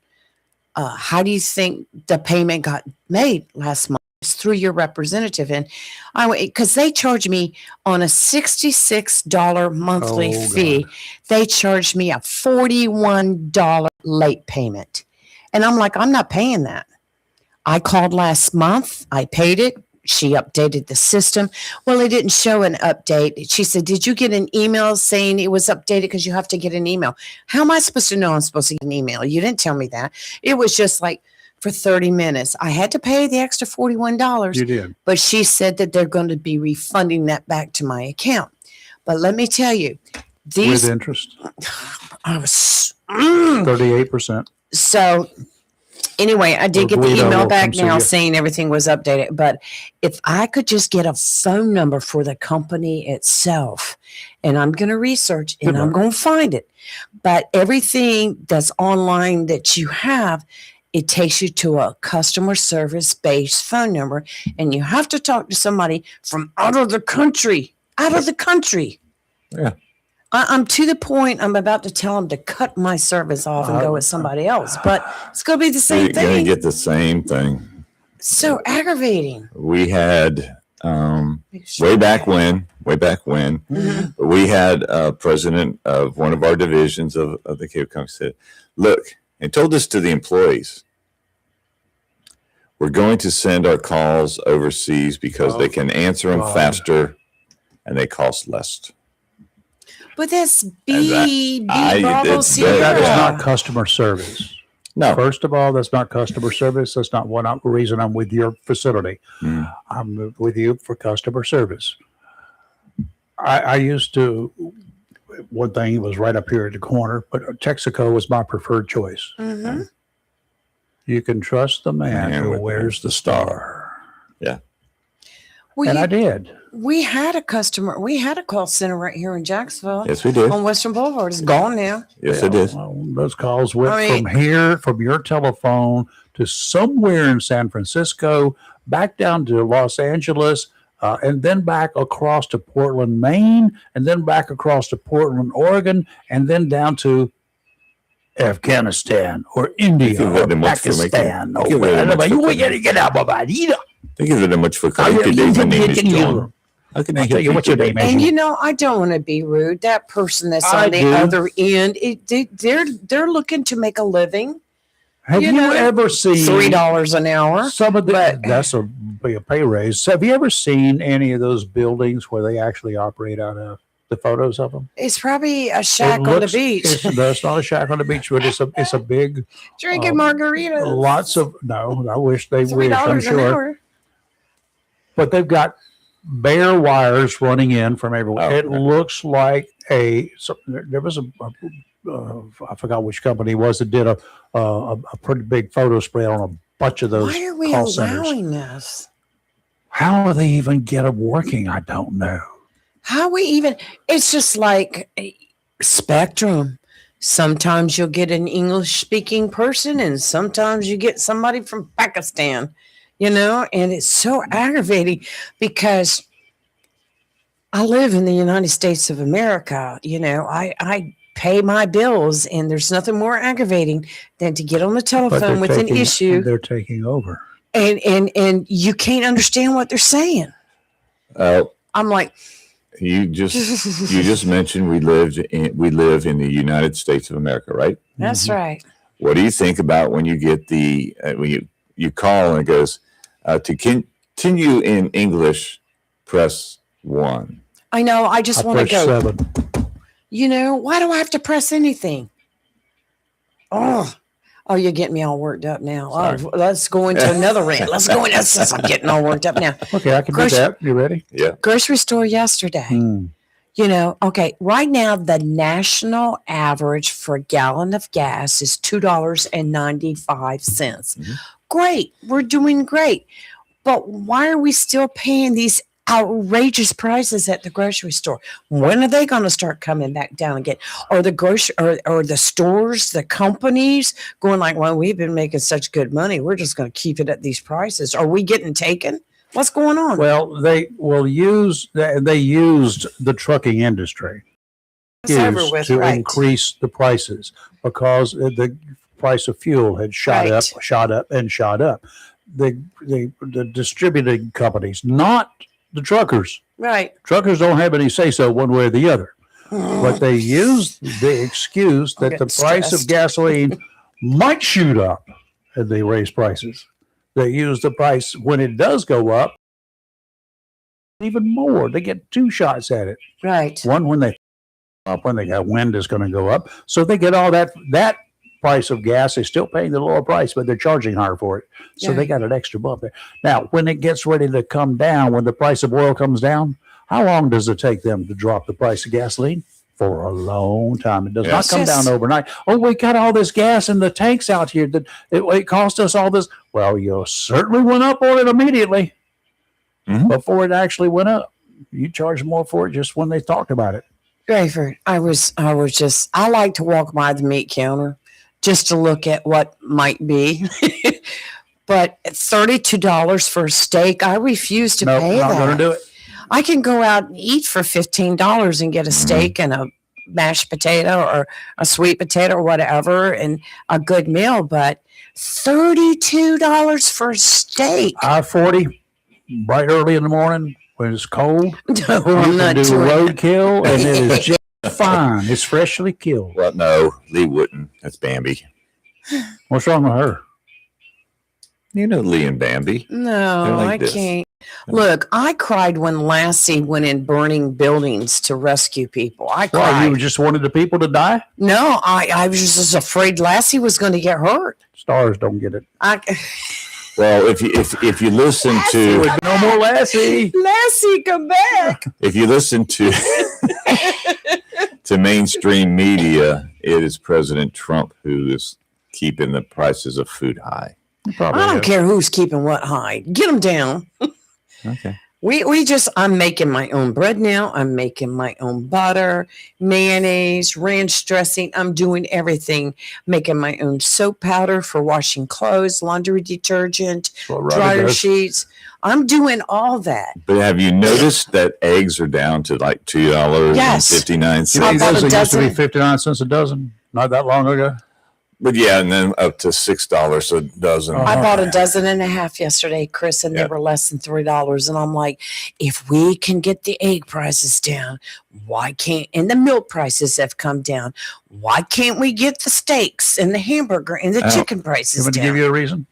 how do you think the payment got made last month? It's through your representative. And I went, because they charged me on a $66 monthly fee. God. They charged me a $41 late payment. And I'm like, I'm not paying that. I called last month. I paid it. She updated the system. Well, it didn't show an update. She said, did you get an email saying it was updated? Because you have to get an email. How am I supposed to know I'm supposed to get an email? You didn't tell me that. It was just like for 30 minutes. I had to pay the extra $41. You did. But she said that they're going to be refunding that back to my account. But let me tell you, these. With interest. I was. 38%. So. Anyway, I did get the Guido email will back come see now you. saying everything was updated. But if I could just get a phone number for the company itself, and I'm going to research and I'm going to find it. But everything that's online that you have, it takes you to a customer service based phone number. And you have to talk to somebody from out of the country. Yeah. I'm to the point I'm about to tell them to cut my service off and go with somebody else, but it's going to be the same You're going to thing. get the same thing. So aggravating. We had way back when, Mhm. we had a president of one of our divisions of the cable company said, look, and told this to the employees, we're going to send our calls overseas because they can answer them faster and they cost less. But that's I- Bravo it's Sierra. That is Yeah. not customer service. No. First of all, that's not customer service. That's not reason I'm with your facility. Mm. I'm with you for customer service. I used to, one thing was right up here at the corner, but Texaco was my preferred choice. Mhm. You can trust the man Man who with wears the star. Well, And I did. we had a call center right here in Jacksonville Yes, we did. on Western Boulevard. It's gone now. Yes, it is. Well, those calls went I mean- from your telephone to somewhere in San Francisco, back down to Los Angeles, and then back across to Portland, Maine, and then back across to Portland, Oregon, and then down to Afghanistan or India Thank you or very much for making- Pakistan. thank you very much for making- Get out of my bed. Thank you very much for I'll calling today. My name is John. How can I tell help you what your name is. And I don't want to be rude. That person that's I on the do. other end, they're looking to make a living. Have you you know, ever seen $3 an hour. some of the? but- That's be a pay raise. So have you ever seen any of those buildings where they actually operate out of? The photos of them. It's probably a shack It on the looks- beach, It's not a shack on the beach, but it's a big. drinking um, margaritas. Lots of no. I wish they $3 would. I'm an sure, hour. but they've got bare wires running in from everywhere. Oh, It okay. looks like there was I forgot which company it was that did a pretty big photo spread on a bunch of those Why are we call centers. allowing this? How do they even get them working? I don't know. How we even? It's just like a spectrum. Sometimes you'll get an English speaking person, and sometimes you get somebody from Pakistan, and it's so aggravating because I live in the United States of America. I pay my bills, and there's nothing more aggravating than to get on the But telephone with an issue They're taking over. and you can't understand what they're saying. I'm like, you just mentioned we live in the United States of America, right? that's right. What do you think about when you get when you call and it goes to continue in English, press 1. I know. I just want to press go. 7. Why do I have to press anything? Oh, you're getting me all worked up now. Sorry. Oh, let's go into another rant. Let's go into this. I'm getting all worked up now. Okay, I can do Grocery- that. You ready? Yeah. Grocery store yesterday. Okay, right now the national average for a gallon of gas is $2.95. Mhm. Great. We're doing great. But why are we still paying these outrageous prices at the grocery store? When are they going to start coming back down again? Or the grocery or the stores, the companies going like, well, we've been making such good money. We're just going to keep it at these prices. Are we getting taken? What's going on? Well, they used the trucking industry It's over with, to right. increase the prices because the price of fuel had shot up. The distributing companies, not the truckers. Right. Truckers don't have any say so one way or the other. But they used the excuse that the getting price of stressed. gasoline might shoot up and they raise prices. They use the price when it does go up even more. They get 2 shots at it. Right. One when they got wind is going to go up. So they get all that price of gas. They're still paying the lower price, but they're charging higher for it. So Yeah. they got an extra bump there. Now, when it gets ready to come down, when the price of oil comes down, how long does it take them to drop the price of gasoline? For a long time. It does not come down overnight. Oh, we got all this gas in the tanks out here that it cost us all this. Well, you certainly went up on it immediately before it actually went up. You charge more for it just when they talked about it. Rayford, I like to walk by the meat counter just to look at what might be. But $32 for a steak, I refuse to pay not that. going to do it. I can go out and eat for $15 and get a steak and a mashed potato or a sweet potato or whatever and a good meal, but $32 for a steak. I-40, bright early in the morning when it's cold. No, You I'm can not do doing that. roadkill and it is just fine. It's freshly killed. Well, no, Lee wouldn't. That's Bambi. What's wrong with her? You know Lee and Bambi. No, They're like I this. can't. Look, I cried when Lassie went in burning buildings to rescue people. I cried. Why, you just wanted the people to die? No, I was just afraid Lassie was going to get hurt. Stars don't get it. Well, if you listen to No more Lassie. Lassie, come back. if you listen to to mainstream media, it is President Trump who is keeping the prices of food high. Probably I don't is. care who's keeping what high. Get them down. Okay. I'm making my own bread now. I'm making my own butter, mayonnaise, ranch dressing. I'm doing everything. Making my own soap powder for washing clothes, laundry detergent, That's what Robbie dryer does. sheets. I'm doing all that. But have you noticed that eggs are down to like $2.59? I bought a It used to be dozen. 59 cents a dozen not that long ago. But yeah, and then up to $6 a dozen. Oh. I bought a dozen and a half yesterday, Chris, and Yeah. they were less than $3. And I'm like, if we can get the egg prices down, why can't, and the milk prices have come down, why can't we get the steaks and the hamburger and the chicken You prices want to down? give you a reason?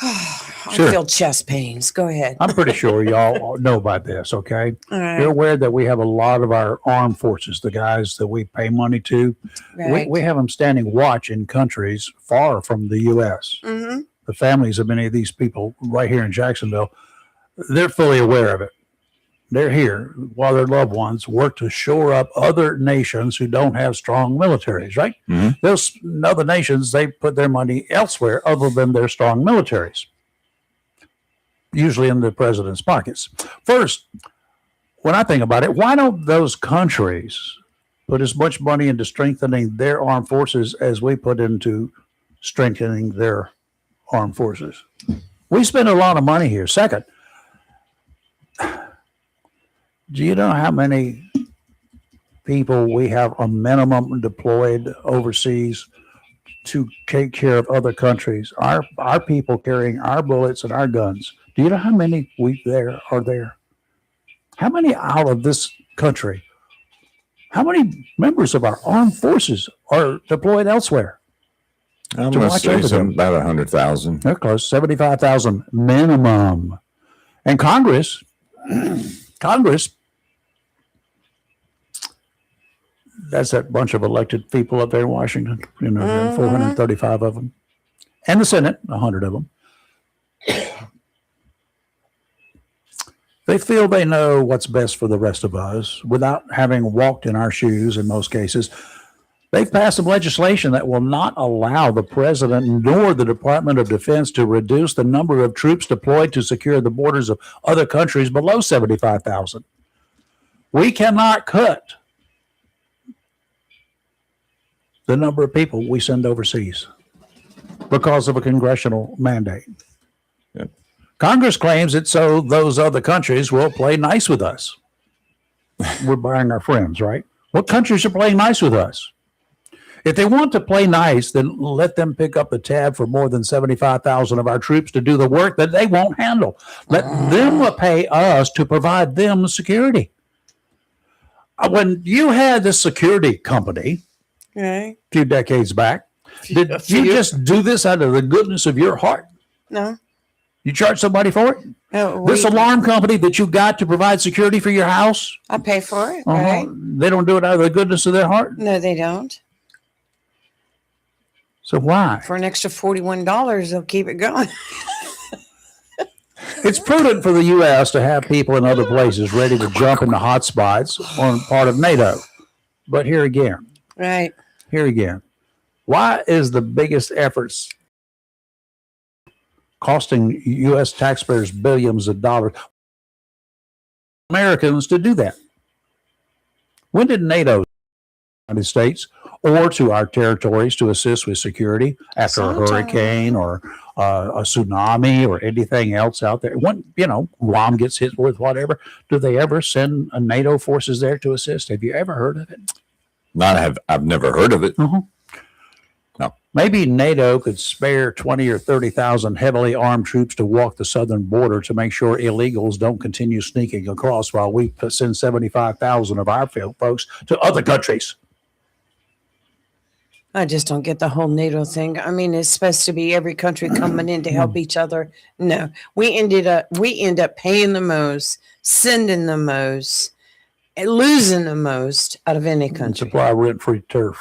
I Sure. feel chest pains. Go ahead. I'm pretty sure y'all know about this, okay? All You're right. aware that we have a lot of our armed forces, the guys that we pay money to. Right. We have them standing watch in countries far from the U.S. Mm-hmm. The families of many of these people right here in Jacksonville, they're fully aware of it. They're here while their loved ones work to shore up other nations who don't have strong militaries, right? Mhm. Those other nations, they put their money elsewhere other than their strong militaries, usually in the president's pockets. First, when I think about it, why don't those countries put as much money into strengthening their armed forces as we put into strengthening their armed forces? We spend a lot of money here. Second, do you know how many people we have a minimum deployed overseas to take care of other countries. Our people carrying our bullets and our guns. Do you know how many are there? How many out of this country? How many members of our armed forces are deployed elsewhere? I'm To going to watch say over them. about 100,000. They're close, 75,000 minimum. And Congress, that's that bunch of elected people up there in Washington, 435 of them. And the Senate, 100 of them. They feel they know what's best for the rest of us without having walked in our shoes in most cases. They've passed some legislation that will not allow the president nor the Department of Defense to reduce the number of troops deployed to secure the borders of other countries below 75,000. We cannot cut the number of people we send overseas because of a congressional mandate. Yep. Congress claims it so those other countries will play nice with us. We're buying our friends, right? What countries are playing nice with us? If they want to play nice, then let them pick up the tab for more than 75,000 of our troops to do the work that they won't handle. Let them pay us to provide them security. When you had this security company Okay. a few decades back, did you just do this out of the goodness of your heart? No. You charge somebody for it? No, This alarm company that you got to provide security for your house, I pay for it, right? they don't do it out of the goodness of their heart. No, they don't. So why? For an extra $41, they'll keep it going. It's prudent for the U.S. to have people in other places ready to jump into hot spots on part of NATO. But here again, Right. why is the biggest efforts costing U.S. taxpayers billions of dollars Americans to do that? When did NATO, United States, or to our territories to assist with security after a hurricane or a tsunami or anything else out there? When, Guam gets hit with whatever, do they ever send a NATO forces there to assist? Have you ever heard of it? I've never heard of it. No. Maybe NATO could spare 20 or 30,000 heavily armed troops to walk the southern border to make sure illegals don't continue sneaking across while we send 75,000 of our folks to other countries. I just don't get the whole NATO thing. I mean, it's supposed to be every country coming in to help each other. No, we end up paying the most, sending the most, and losing the most out of any country. Supply rent-free turf.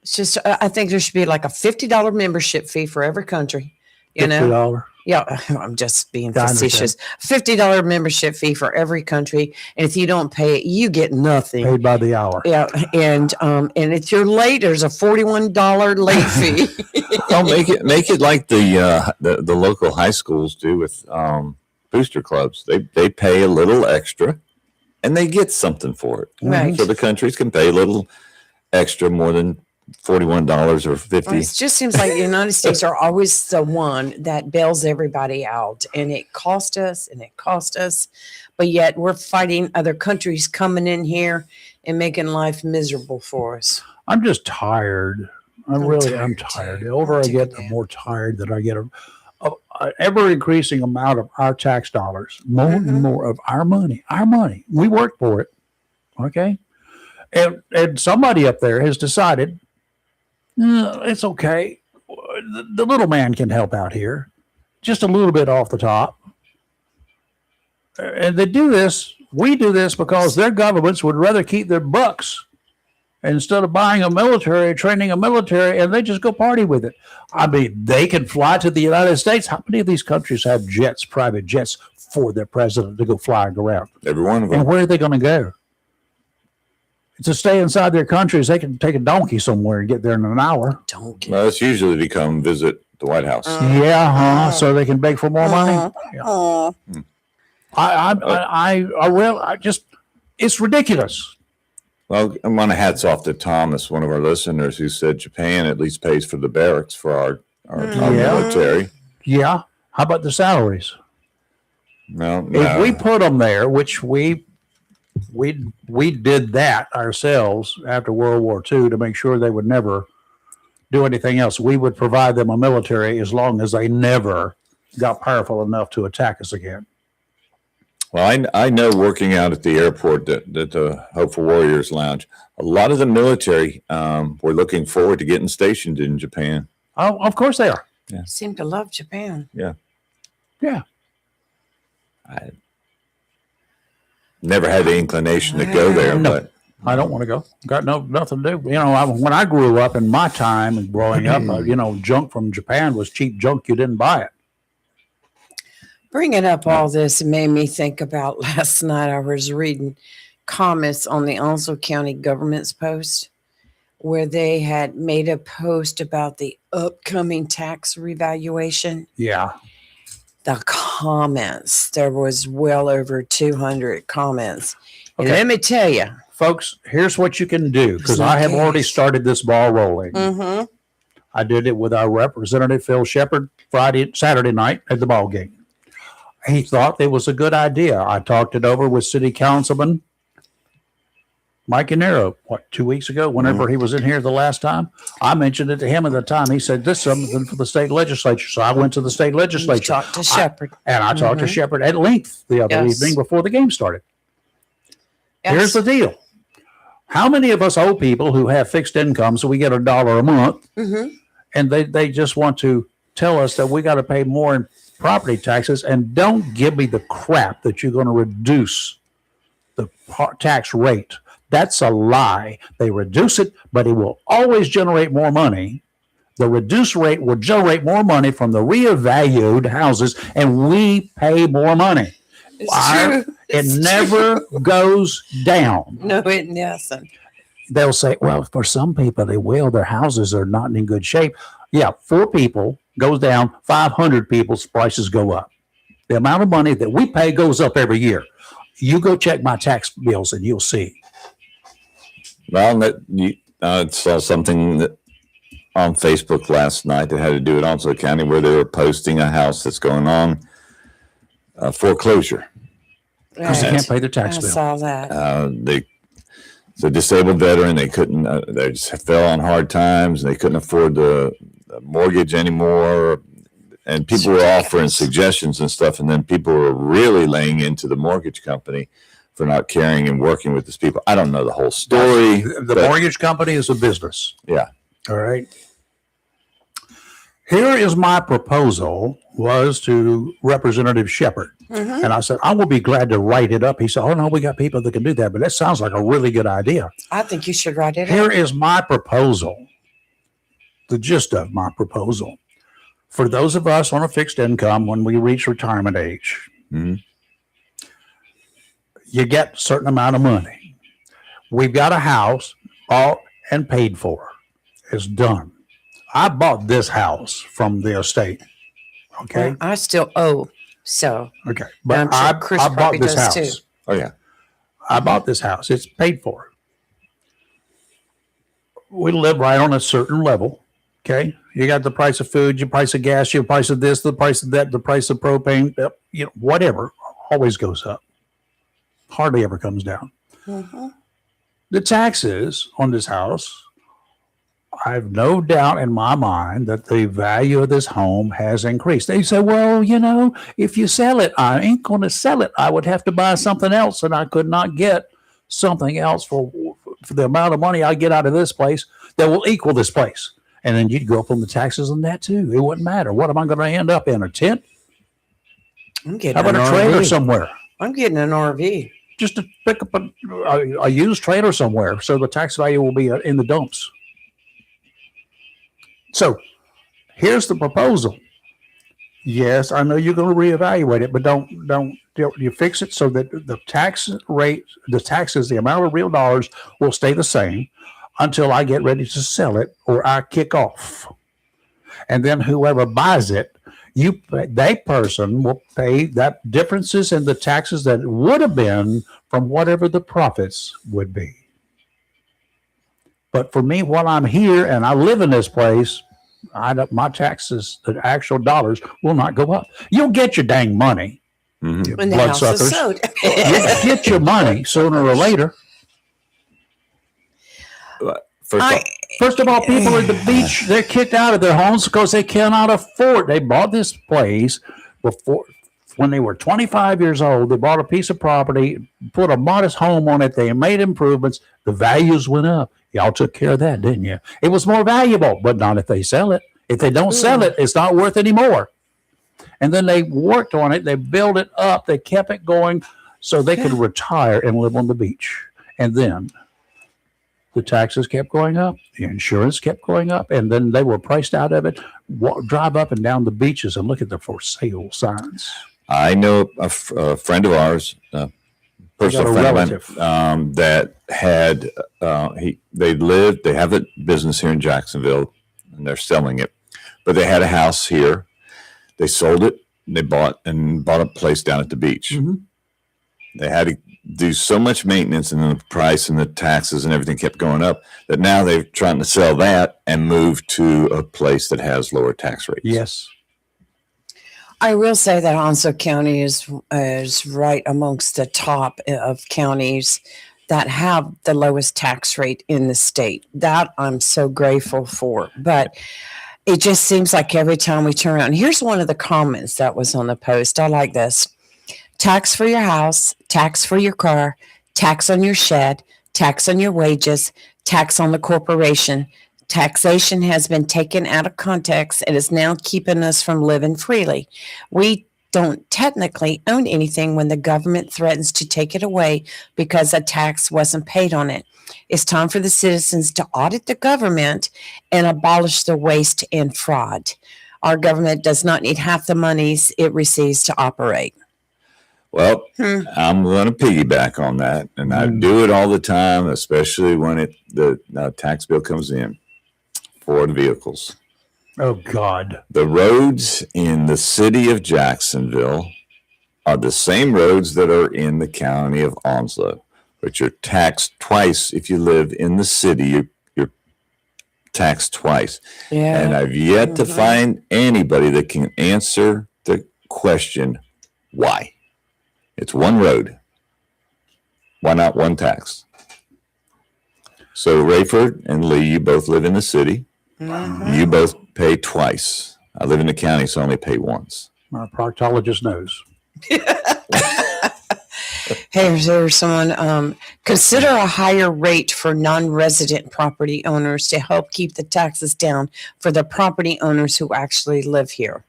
It's just, I think there should be like a $50 membership fee for every country. You know, $50. yeah, I'm just being I understand. facetious. $50 membership fee for every country, and if you don't pay it, you get nothing. Paid by the hour. Yeah, and if you're late, there's a $41 late fee. Well, make it like the local high schools do with booster clubs. They pay a little extra, and they get something for it. Right. So the countries can pay a little extra, more than $41 or $50. Well, it just seems like the United States are always the one that bails everybody out, and it cost us, but yet we're fighting other countries coming in here and making life miserable for us. I'm just tired. I'm tired, tired. too. The older I I'm get, too, the man. more tired that I get of ever increasing amount of our tax dollars, more and more of our money. We work for it. Okay. And somebody up there has decided, it's okay. The little man can help out here, just a little bit off the top. And they do this. We do this because their governments would rather keep their bucks instead of buying a military, training a military, and they just go party with it. I mean, they can fly to the United States. How many of these countries have jets, private jets, for their president to go flying around? Every one of them. And where are they going to go? To stay inside their countries, they can take a donkey somewhere and get there in an hour. Don't get Well, it's usually to come visit the White House. So they can beg for more money. Yeah. It's ridiculous. Well, I want to hats off to Thomas, one of our listeners, who said Japan at least pays for the barracks for our military. Yeah. How about the salaries? No, If we put them there, which we did that ourselves after World War II to make sure they would never do anything else. We would provide them a military as long as they never got powerful enough to attack us again. Well, I know working out at the airport that the Hopeful Warriors Lounge, a lot of the military were looking forward to getting stationed in Japan. Oh, of course they are. Seem to love Japan. Yeah. I never had the inclination to go there, No. but I don't want to go. Got nothing to do. You know, when I grew up in my time and growing up, you know, junk from Japan was cheap junk. You didn't buy it. Bringing up all this made me think about last night. I was reading comments on the Onslow County government's post where they had made a post about the upcoming tax revaluation. Yeah. The comments, there was well over 200 comments. And Okay. let me tell you. Folks, here's what you can do because It's I have not already case. started this ball rolling. Mm-hmm. I did it with our representative, Phil Shepard, Saturday night at the ball game. He thought it was a good idea. I talked it over with City Councilman Mike Yanero, 2 weeks ago, whenever he was in here the last time. I mentioned it to him at the time. He said, this is something for the state legislature. So I went to the state legislature. Talk to Shepard. And I talked to Shepard at length the other Yes. evening before the game started. Yes. Here's the deal. How many of us old people who have fixed incomes, so we get $1 a month, and they just want to tell us that we got to pay more in property taxes, and don't give me the crap that you're going to reduce the tax rate. That's a lie. They reduce it, but it will always generate more money. The reduced rate will generate more money from the reevaluated houses, and we pay more money. It's true. It never goes down. No, it doesn't. They'll say, well, for some people, they will. Their houses are not in good shape. Yeah, 4 people goes down, 500 people's prices go up. The amount of money that we pay goes up every year. You go check my tax bills and you'll see. well, I saw something that on Facebook last night that had to do with Onslow County where they were posting a house that's going on foreclosure. Because they Right. can't pay their I tax bill. saw that. The disabled veteran, they couldn't, they just fell on hard times. They couldn't afford the mortgage anymore. And people were offering suggestions and stuff. And then people were really laying into the mortgage company for not caring and working with these people. I don't know the whole story. The but mortgage company is a business. Yeah. All right. Here is my proposal was to Representative Shepard. And I said, I will be glad to write it up. He said, oh, no, we got people that can do that. But that sounds like a really good idea. I think you should write it Here out. is my proposal, the gist of my proposal. For those of us on a fixed income, when we reach retirement age, Mhm. you get a certain amount of money. We've got a house bought and paid for. It's done. I bought this house from the estate. Okay. Well, I still owe. So Okay. I'm But sure I Chris bought probably this does house. too. Oh, yeah. I bought this house. It's paid for. We live right on a certain level. Okay. You got the price of food, your price of gas, your price of this, the price of that, the price of propane, you know, whatever always goes up. Hardly ever comes down. The taxes on this house, I have no doubt in my mind that the value of this home has increased. They say, well, you know, if you sell it, I ain't going to sell it. I would have to buy something else, and I could not get something else for the amount of money I get out of this place that will equal this place. And then you'd go up on the taxes on that too. It wouldn't matter. What am I going to end up in? A tent? I'm getting How about an a trailer RV. somewhere? I'm getting an RV. Just to pick up a used trailer somewhere, so the tax value will be in the dumps. So here's the proposal. Yes, I know you're going to reevaluate it, but don't you fix it so that the tax rate, the taxes, the amount of real dollars will stay the same until I get ready to sell it or I kick off. And then whoever buys it, that person will pay that differences in the taxes that would have been from whatever the profits would be. But for me, while I'm here and I live in this place, my taxes, the actual dollars, will not go up. You'll get your dang money, Mhm. you When the house is bloodsuckers. sold. You'll get your money sooner or later. First I, off, First of all, people at the beach, they're kicked out of their homes because they cannot afford. They bought this place before when they were 25 years old. They bought a piece of property, put a modest home on it. They made improvements. The values went up. Y'all took care of that, didn't you? It was more valuable, but not if they sell it. If they don't sell it, it's not worth any more. And then they worked on it. They built it up. They kept it going so they could retire and live on the beach. And then the taxes kept going up. The insurance kept going up. And then they were priced out of it. Drive up and down the beaches and look at the for sale signs. I know a friend of ours, personal friend of mine, that had, they have a business here in Jacksonville and they're selling it, but they had a house here. They sold it. And they bought a place down at the beach. Mm-hmm. They had to do so much maintenance, and then the price and the taxes and everything kept going up that now they're trying to sell that and move to a place that has lower tax rates. Yes. I will say that Onslow County is right amongst the top of counties that have the lowest tax rate in the state. That I'm so grateful for. But it just seems like every time we turn around, here's one of the comments that was on the post. I like this. Tax for your house, tax for your car, tax on your shed, tax on your wages, tax on the corporation. Taxation has been taken out of context and is now keeping us from living freely. We don't technically own anything when the government threatens to take it away because a tax wasn't paid on it. It's time for the citizens to audit the government and abolish the waste and fraud. Our government does not need half the monies it receives to operate. Well, I'm going to piggyback on that, and I do it all the time, especially when the tax bill comes in for the vehicles. Oh, God. The roads in the city of Jacksonville are the same roads that are in the county of Onslow, but you're taxed twice if you live in the city. You're taxed twice. Yeah. And I've yet to find anybody that can answer the question, why? It's one road. Why not one tax? So Rayford and Lee, you both live in the city. Mm-hmm. You both pay twice. I live in the county, so I only pay once. My proctologist knows. Here's someone. Consider a higher rate for non-resident property owners to help keep the taxes down for the property owners who actually live here.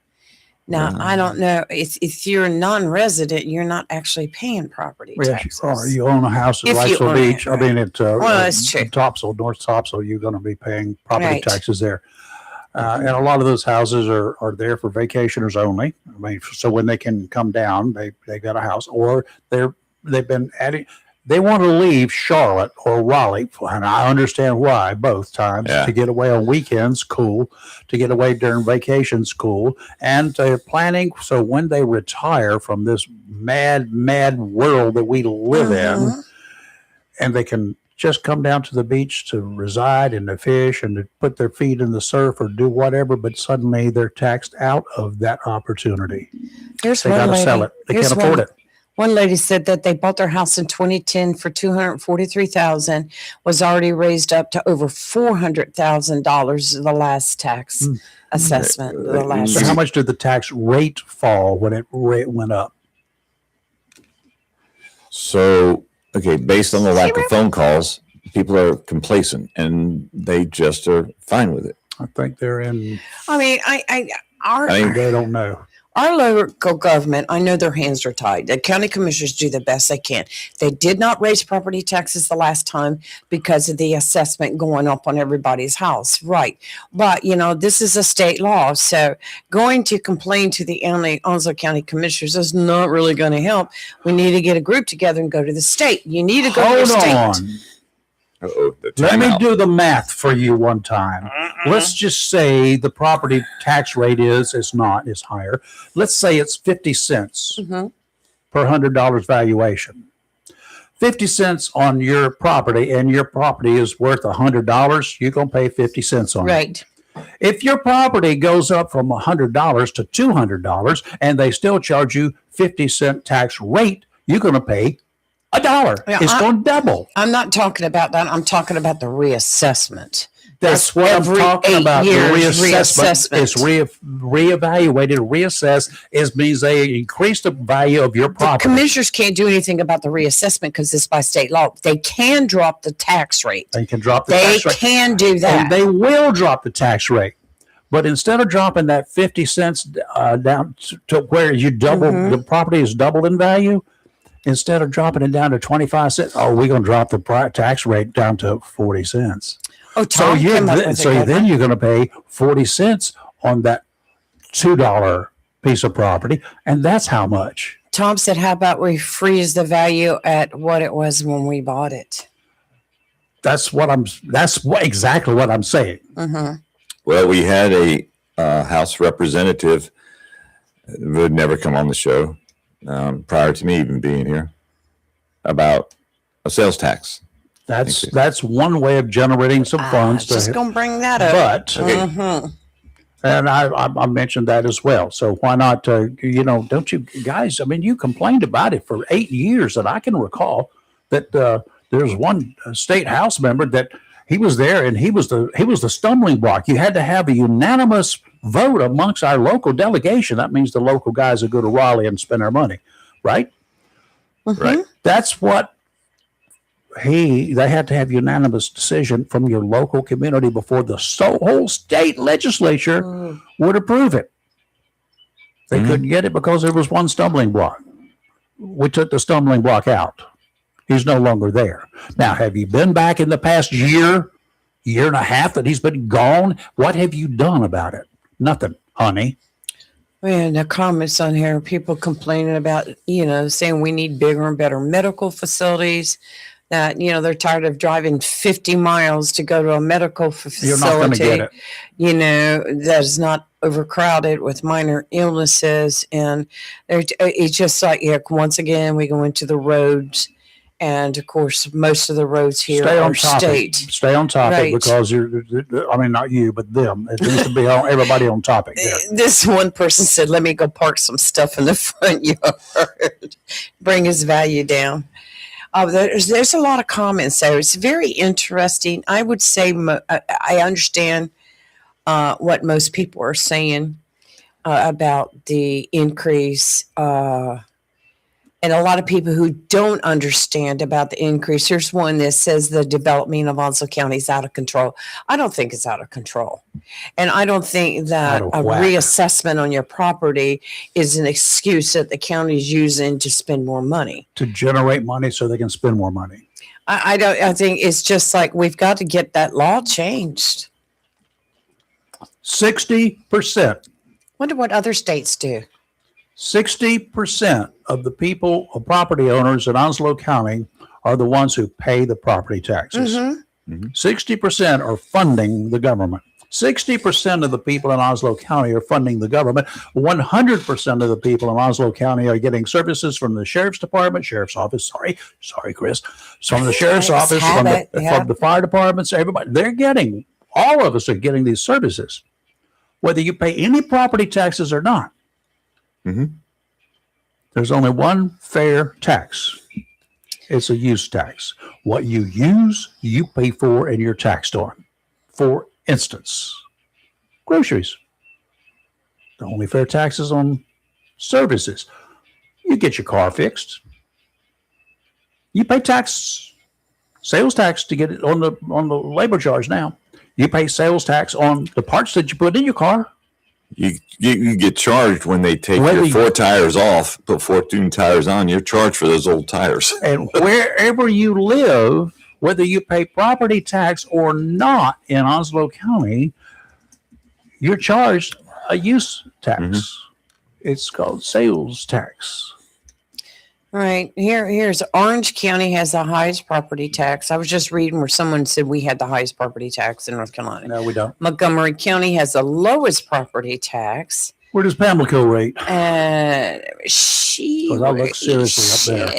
Now, I don't know. If you're a non-resident, you're not actually paying property taxes. Yes, you own a house at Wrightsville Beach. Right. I mean, at that's true. Topsail, North Topsail, you're going to be paying property taxes there. And a lot of those houses are there for vacationers only. I mean, so when they can come down, they got a house, or they've been adding. They want to leave Charlotte or Raleigh, and I understand why both times. Yeah. To get away on weekends, cool. To get away during vacations, cool. And they're planning so when they retire from this mad world that we live in, and they can just come down to the beach to reside and to fish and to put their feet in the surf or do whatever, but suddenly they're taxed out of that opportunity. They got to sell it. They can't afford it. One lady said that they bought their house in 2010 for $243,000, was already raised up to over $400,000 the last tax assessment. So how much did the tax rate fall when it went up? So, okay, based on the lack of phone calls, people are complacent and they just are fine with it. I think they're in. I mean, they don't know. Our local government, I know their hands are tied. The county commissioners do the best they can. They did not raise property taxes the last time because of the assessment going up on everybody's house. Right. But, this is a state law. So going to complain to the Onslow County commissioners is not really going to help. We need to get a group together and go to the state. You need to go to the state. Hold on. Let me do the math for you one time. Let's just say the property tax rate is higher. Let's say it's 50 cents per $100 valuation. 50 cents on your property, and your property is worth $100, you're going to pay 50 cents on it. Right. If your property goes up from $100 to $200 and they still charge you 50-cent tax rate, you're going to pay $1. It's going to double. I'm not talking about that. I'm talking about the reassessment. That's what I'm every talking 8 about. The years reassessment. It's reassessment. reevaluated, reassessed. It means they increase the value of your The property. commissioners can't do anything about the reassessment because it's by state law. They can drop the tax rate. They can drop the They tax rate. can do And that. they will drop the tax rate. But instead of dropping that 50 cents down to where you double, Mhm. the property is doubled in value, instead of dropping it down to 25 cents, we're going to drop the tax rate down to 40 cents. Oh, So Tom came up with so a good then one. you're going to pay 40 cents on that $2 piece of property. And that's how much. Tom said, how about we freeze the value at what it was when we bought it? That's exactly what I'm saying. Mm-hmm. Well, we had a House representative who would never come on the show prior to me even being here about a sales tax. That's one way of generating some funds. Just going to bring that up. But Mm-hmm. and I mentioned that as well. So why not? Don't you guys? I mean, you complained about it for 8 years that I can recall. That there's one state house member that he was there and he was the stumbling block. You had to have a unanimous vote amongst our local delegation. That means the local guys that go to Raleigh and spend their money, right? Mm-hmm. Right. That's what they had to have unanimous decision from your local community before the whole state legislature would approve it. They couldn't get it because there was one stumbling block. We took the stumbling block out. He's no longer there. Now, have you been back in the past year and a half that he's been gone? What have you done about it? Nothing, honey. And the comments on here, people complaining about, saying we need bigger and better medical facilities. That, they're tired of driving 50 miles to go to a medical facility. You're not going to get it. That is not overcrowded with minor illnesses. And it's just like, once again, we go into the roads. And of course, most of the roads here are state. Stay on topic Right. because not you, but them. It needs to be everybody on topic there. This one person said, let me go park some stuff in the front yard, bring his value down. There's a lot of comments there. It's very interesting. I would say I understand what most people are saying about the increase. And a lot of people who don't understand about the increase. Here's one that says the development of Onslow County is out of control. I don't think it's out of control. And I don't think that Out a of whack. reassessment on your property is an excuse that the county is using to spend more money. To generate money so they can spend more money. I think it's just like we've got to get that law changed. 60%. Wonder what other states do. 60% of the people, property owners in Onslow County are the ones who pay the property taxes. Mm-hmm. 60% are funding the government. 60% of the people in Onslow County are funding the government. 100% of the people in Onslow County are getting services from the sheriff's office. Sorry, Chris. From the sheriff's office, from the fire departments, everybody. All of us are getting these services, whether you pay any property taxes or not. Mm-hmm. There's only one fair tax. It's a use tax. What you use, you pay for and you're taxed on. For instance, groceries. The only fair tax is on services. You get your car fixed. You pay sales tax to get it on the labor charge now. You pay sales tax on the parts that you put in your car. You get charged when they take Whether your you- 4 tires off, put 4 new tires on. You're charged for those old tires. And wherever you live, whether you pay property tax or not in Onslow County, you're charged a use tax. Mm-hmm. It's called sales tax. Right. Here's Orange County has the highest property tax. I was just reading where someone said we had the highest property tax in North Carolina. No, we don't. Montgomery County has the lowest property tax. Where does Pamlico rate? She 'Cause I looked seriously up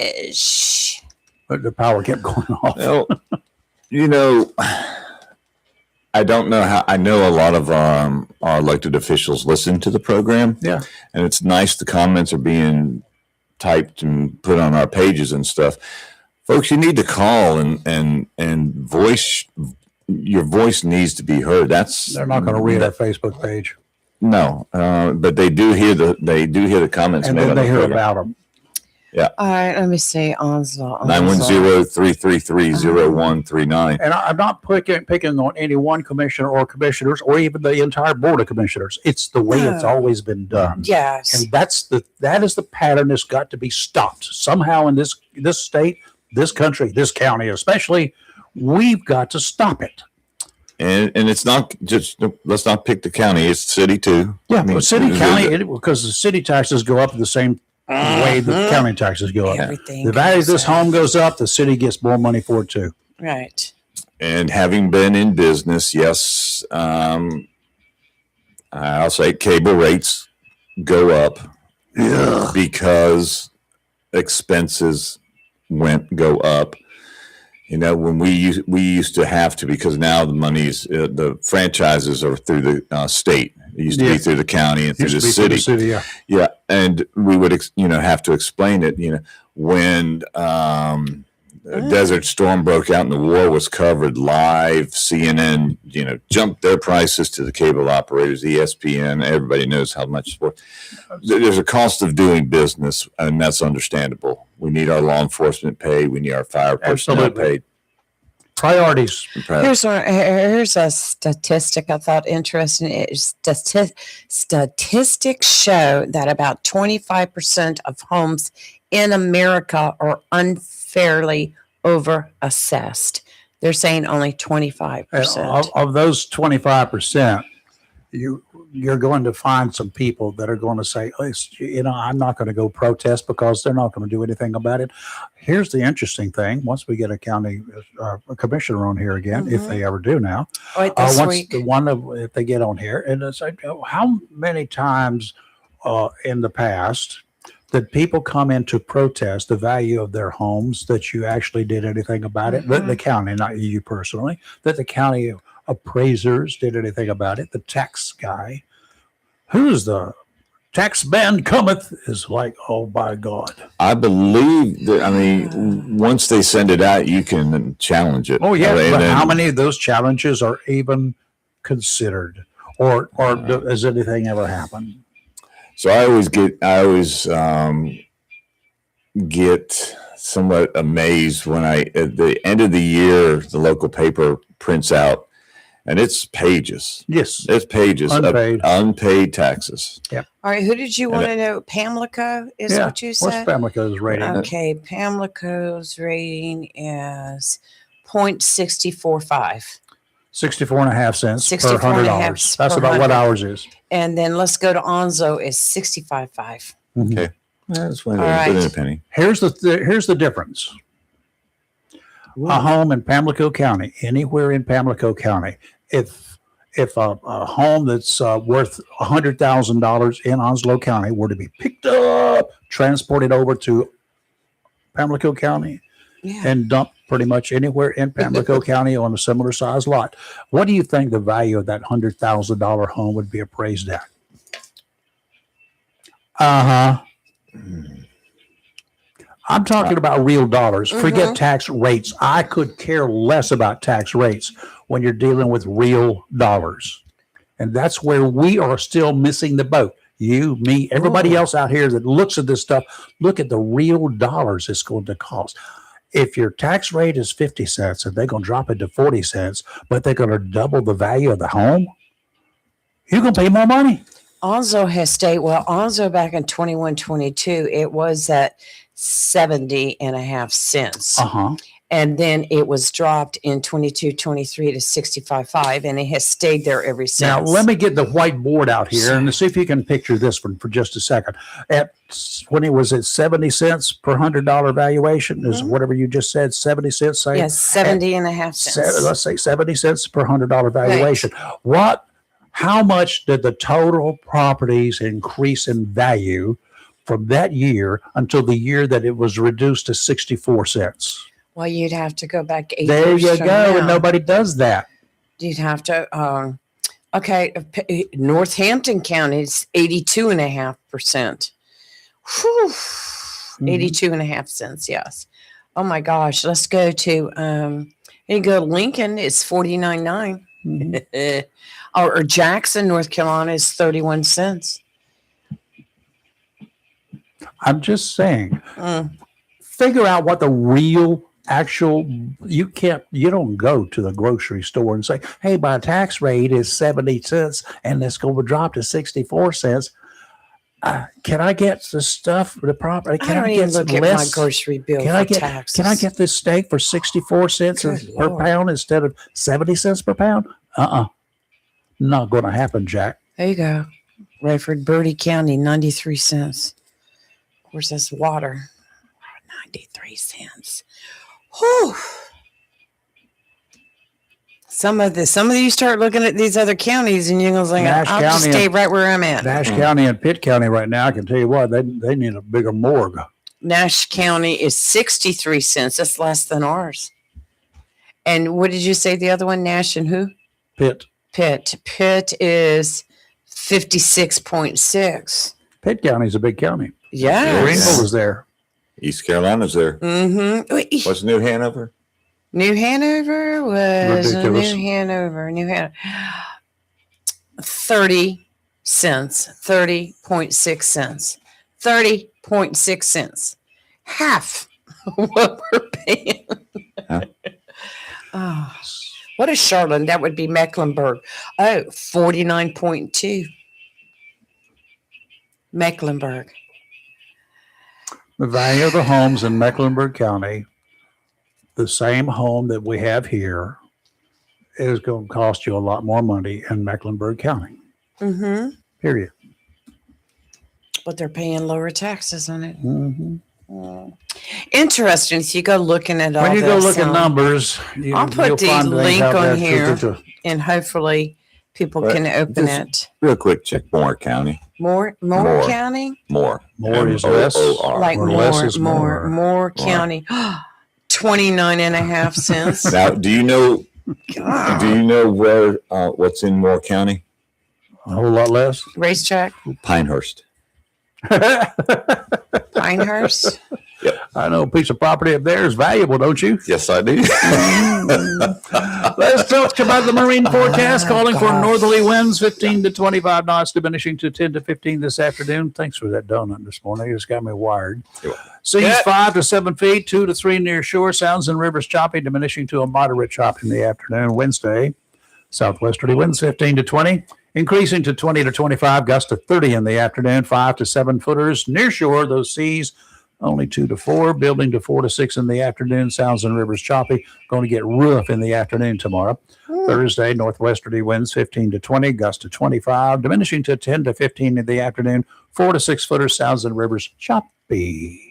But the power kept going off. Well, I don't know how. I know a lot of our elected officials listen to the program. Yeah. And it's nice the comments are being typed and put on our pages and stuff. Folks, you need to call and voice your voice needs to be heard. They're not going to read our Facebook page, No, but they do hear the comments and made then on the they hear program. about them. All right, let me see. Onslow. 910-333-0139. And I'm not picking on any one commissioner or commissioners or even the entire board of commissioners. It's the way it's No. always been done. Yes. And that is the pattern that's got to be stopped somehow in this state, this country, this county, especially. We've got to stop it. And it's not just, let's not pick the county, it's the city too. Yeah, I mean, city, county, because the city taxes go up the same way the county taxes go up. Everything. The value of goes this up. home goes up, the city gets more money for it too. Right. And having been in business, yes, I'll say cable rates go up because expenses go up. You know, when we used to have to, because now the money's the franchises are through the state. It used to be through the county and through the Used to be city. yeah. Yeah, and we would have to explain it. When Desert Storm broke out and the war was covered live, CNN jumped their prices to the cable operators, ESPN. Everybody knows how much for. There's a cost of doing business, and that's understandable. We need our law enforcement paid. We need our fire personnel Absolutely. paid. Priorities. Here's a statistic I thought interesting. Statistics show that about 25% of homes in America are unfairly overassessed. They're saying only 25%. Of those 25%, you're going to find some people that are going to say, I'm not going to go protest because they're not going to do anything about it. Here's the interesting thing. Once we get a county commissioner on here again, if they ever do now, Wait, this once week. if they get on here, and it's like, how many times in the past did people come in to protest the value of their homes that you actually did anything about it? The county, not you personally, that the county appraisers did anything about it. The tax guy, who's the tax man cometh, is like, oh my God. I believe that. I mean, once they send it out, you can challenge it. Oh yeah, And but then- how many of those challenges are even considered, or has anything ever happened? So I always get somewhat amazed when at the end of the year, the local paper prints out, and it's pages. Yes, It's pages Unpaid. of unpaid taxes. All right, who did you want to know? Pamlico is what you What's said? Pamlico's rating? Okay, Pamlico's rating is 0.645. 64.5 cents per 64.5 $100. That's per about what 100. ours is. And then let's go to Onzo is 65.5. Okay, that's within right. a penny. Here's the difference. A home in Pamlico County, anywhere in Pamlico County, if a home that's worth $100,000 in Onslow County were to be picked up, transported over to Pamlico County, Yeah. and dumped pretty much anywhere in Pamlico County on a similar size lot, what do you think the value of that $100,000 home would be appraised at? I'm talking about real dollars. Forget tax rates. I could care less about tax rates when you're dealing with real dollars. And that's where we are still missing the boat. You, me, everybody else out here that looks at this stuff, look at the real dollars it's going to cost. If your tax rate is 50 cents and they're going to drop it to 40 cents, but they're going to double the value of the home, you're going to pay more money. Onzo has stayed, Onzo back in 21-22, it was at 70.5 cents. And then it was dropped in 22-23 to 65.5, and it has stayed there ever since. Now, let me get the whiteboard out here and see if you can picture this one for just a second. When it was at 70 cents per $100 valuation, is whatever you just said, 70 cents? Say, Yes, 70.5 cents. Let's say 70 cents per $100 valuation. How much did the total properties increase in value from that year until the year that it was reduced to 64 cents? Well, you'd have to go back 8 There years you from go. now. And nobody does that. You'd have to, Northampton County is 82.5%. 82.5 cents, yes. Oh my gosh. Let's go to You go to Lincoln, it's $49.9. Or Jackson, North Carolina is 31 cents. I'm just saying, Mm. figure out what the real actual, you don't go to the grocery store and say, hey, my tax rate is 70 cents and it's going to drop to 64 cents. Can I get the stuff, the property? I Can don't I even get look some at my less? grocery bill Can for I get taxes. Can I get this steak for 64 cents Good per Lord. pound instead of 70 cents per pound? Not going to happen, Jack. There you go. Rayford, Bertie County, 93 cents. Of course, that's water. 93 cents. Whew. Some of you start looking at these other counties and you're going to say, Nash I'll just County stay and- right where I'm at. Nash County and Pitt County right now, I can tell you what, they need a bigger morgue. Nash County is 63 cents. That's less than ours. And what did you say the other one? Nash and who? Pitt. Pitt. Pitt is 56.6. Pitt County is a big county. Yes. Greenville is there. East Carolina's there. Mm-hmm. What's New Hanover? New Hanover was Ridiculous. New Hanover. 30 cents. 30.6 cents. 30.6 cents. Half what we're paying. Huh? Oh, what is Charlotte? That would be Mecklenburg. Oh, 49.2. Mecklenburg. The value of the homes in Mecklenburg County, the same home that we have here, is going to cost you a lot more money in Mecklenburg County. Mm-hmm. Period. But they're paying lower taxes on it. Mm-hmm. Interesting. So you go looking at all When you this. go look at um, numbers, I'll put you'll the find things link out on there here. to- and hopefully people Right. can open Just- it. Real quick, check Moore County. More More. County? More. More is less. M-O-O-R. Like Or more, less is more, more. County. 29.5 cents. Now, do you know God. where what's in Moore County? A whole lot less. Racetrack, Pinehurst. Pinehurst. I know a piece of property up there is valuable, don't you? Yes, I do. Let's talk about the marine forecast, calling for gosh. northerly winds 15 to 25 knots, diminishing to 10 to 15 this afternoon. Thanks for that donut this morning. It's got me wired. You're welcome. Seas 5 to 7 feet, 2 to 3 near shore. Sounds and rivers choppy, diminishing to a moderate chop in the afternoon. Wednesday, southwesterly winds 15 to 20, increasing to 20 to 25, gust to 30 in the afternoon. 5 to 7 footers near shore. Those seas only 2 to 4, building to 4 to 6 in the afternoon. Sounds and rivers choppy. Going to get rough in the afternoon tomorrow. Thursday, northwesterly winds 15 to 20, gust to 25, diminishing to 10 to 15 in the afternoon. 4 to 6 footers. Sounds and rivers choppy.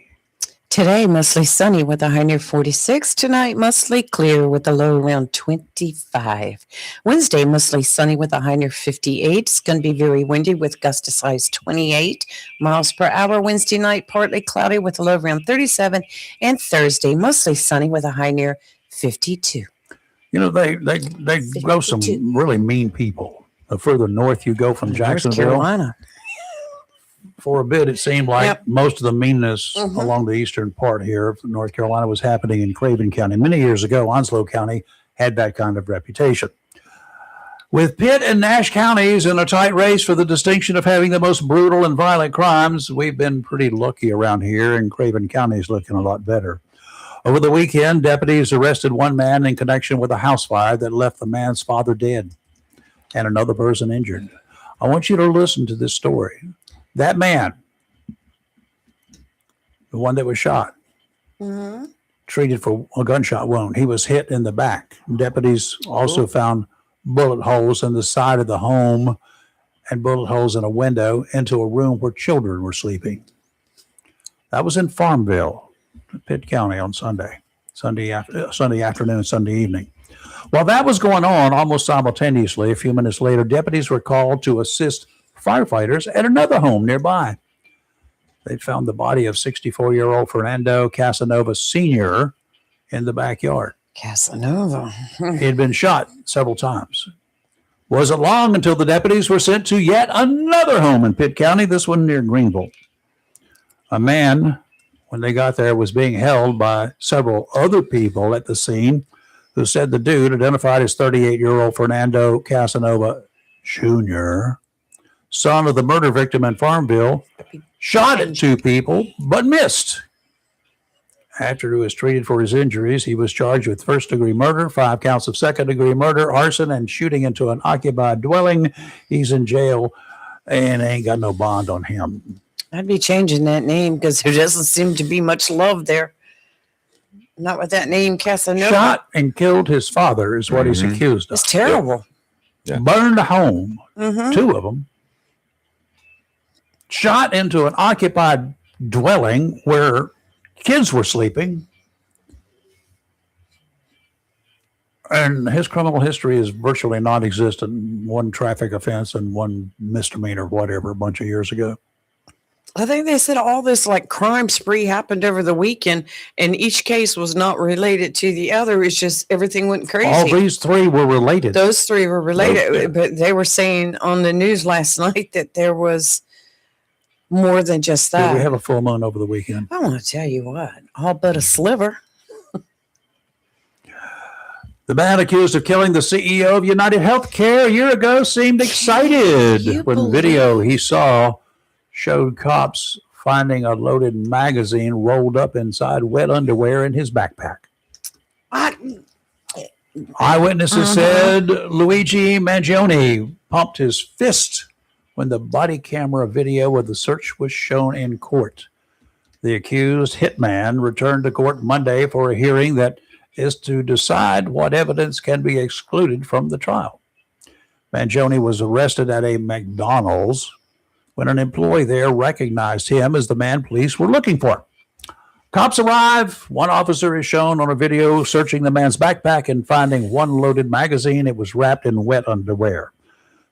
Today, mostly sunny with a high near 46. Tonight, mostly clear with a low around 25. Wednesday, mostly sunny with a high near 58. It's going to be very windy with gust to size 28 miles per hour. Wednesday night, partly cloudy with a low around 37. And Thursday, mostly sunny with a high near 52. You know, they grow some 52. really mean people. The further north you go from North Jacksonville, Carolina. for a bit, it seemed like Yep. most of the meanness Mhm. along the eastern part here of North Carolina was happening in Craven County. Many years ago, Onslow County had that kind of reputation. With Pitt and Nash counties in a tight race for the distinction of having the most brutal and violent crimes, we've been pretty lucky around here, and Craven County is looking a lot better. Over the weekend, deputies arrested one man in connection with a house fire that left the man's father dead and another person injured. I want you to listen to this story. That man, the one that was shot, Mm-hmm. treated for a gunshot wound. He was hit in the back. Deputies also found bullet holes in the side of the home and bullet holes in a window into a room where children were sleeping. That was in Farmville, Pitt County on Sunday afternoon, Sunday evening. While that was going on, almost simultaneously, a few minutes later, deputies were called to assist firefighters at another home nearby. They found the body of 64-year-old Fernando Casanova Sr. in the backyard. Casanova. He had been shot several times. Wasn't long until the deputies were sent to yet another home in Pitt County, this one near Greenville. A man, when they got there, was being held by several other people at the scene. who said the dude, identified as 38-year-old Fernando Casanova Jr., son of the murder victim in Farmville, shot at 2 people but missed. After he was treated for his injuries, he was charged with first-degree murder, 5 counts of second-degree murder, arson, and shooting into an occupied dwelling. He's in jail and ain't got no bond on him. I'd be changing that name because there doesn't seem to be much love there. Not with that name, Casanova. Shot and killed his father is what he's accused of. It's terrible. Yeah. Burned a home, Mm-hmm. 2 of them. Shot into an occupied dwelling where kids were sleeping. And his criminal history is virtually non-existent. 1 traffic offense and 1 misdemeanor, whatever, a bunch of years ago. I think they said all this like crime spree happened over the weekend, and each case was not related to the other. It's just everything went crazy. All these 3 were related. Those 3 were related, Okay. but they were saying on the news last night that there was more than just Did that. we have a full moon over the weekend? I want to tell you what, all but a sliver. The man accused of killing the CEO of United Healthcare a year ago seemed excited you when believe- video he saw showed cops finding a loaded magazine rolled up inside wet underwear in his backpack. Eyewitnesses said Luigi Mangione pumped his fist when the body camera video of the search was shown in court. The accused hitman returned to court Monday for a hearing that is to decide what evidence can be excluded from the trial. Mangione was arrested at a McDonald's when an employee there recognized him as the man police were looking for. Cops arrive. 1 officer is shown on a video searching the man's backpack and finding 1 loaded magazine. It was wrapped in wet underwear.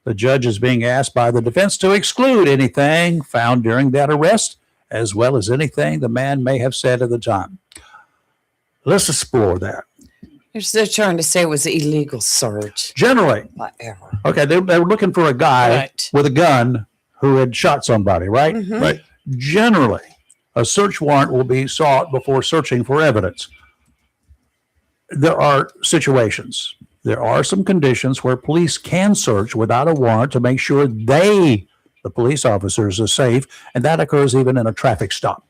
The judge is being asked by the defense to exclude anything found during that arrest, as well as anything the man may have said at the time. Let's explore that. They're trying to say it was an illegal search. Generally, Whatever. okay, they were looking for a guy Right. with a gun who had shot somebody, right? Mhm. Right. Generally, a search warrant will be sought before searching for evidence. There are situations, there are some conditions where police can search without a warrant to make sure the police officers, are safe, and that occurs even in a traffic stop.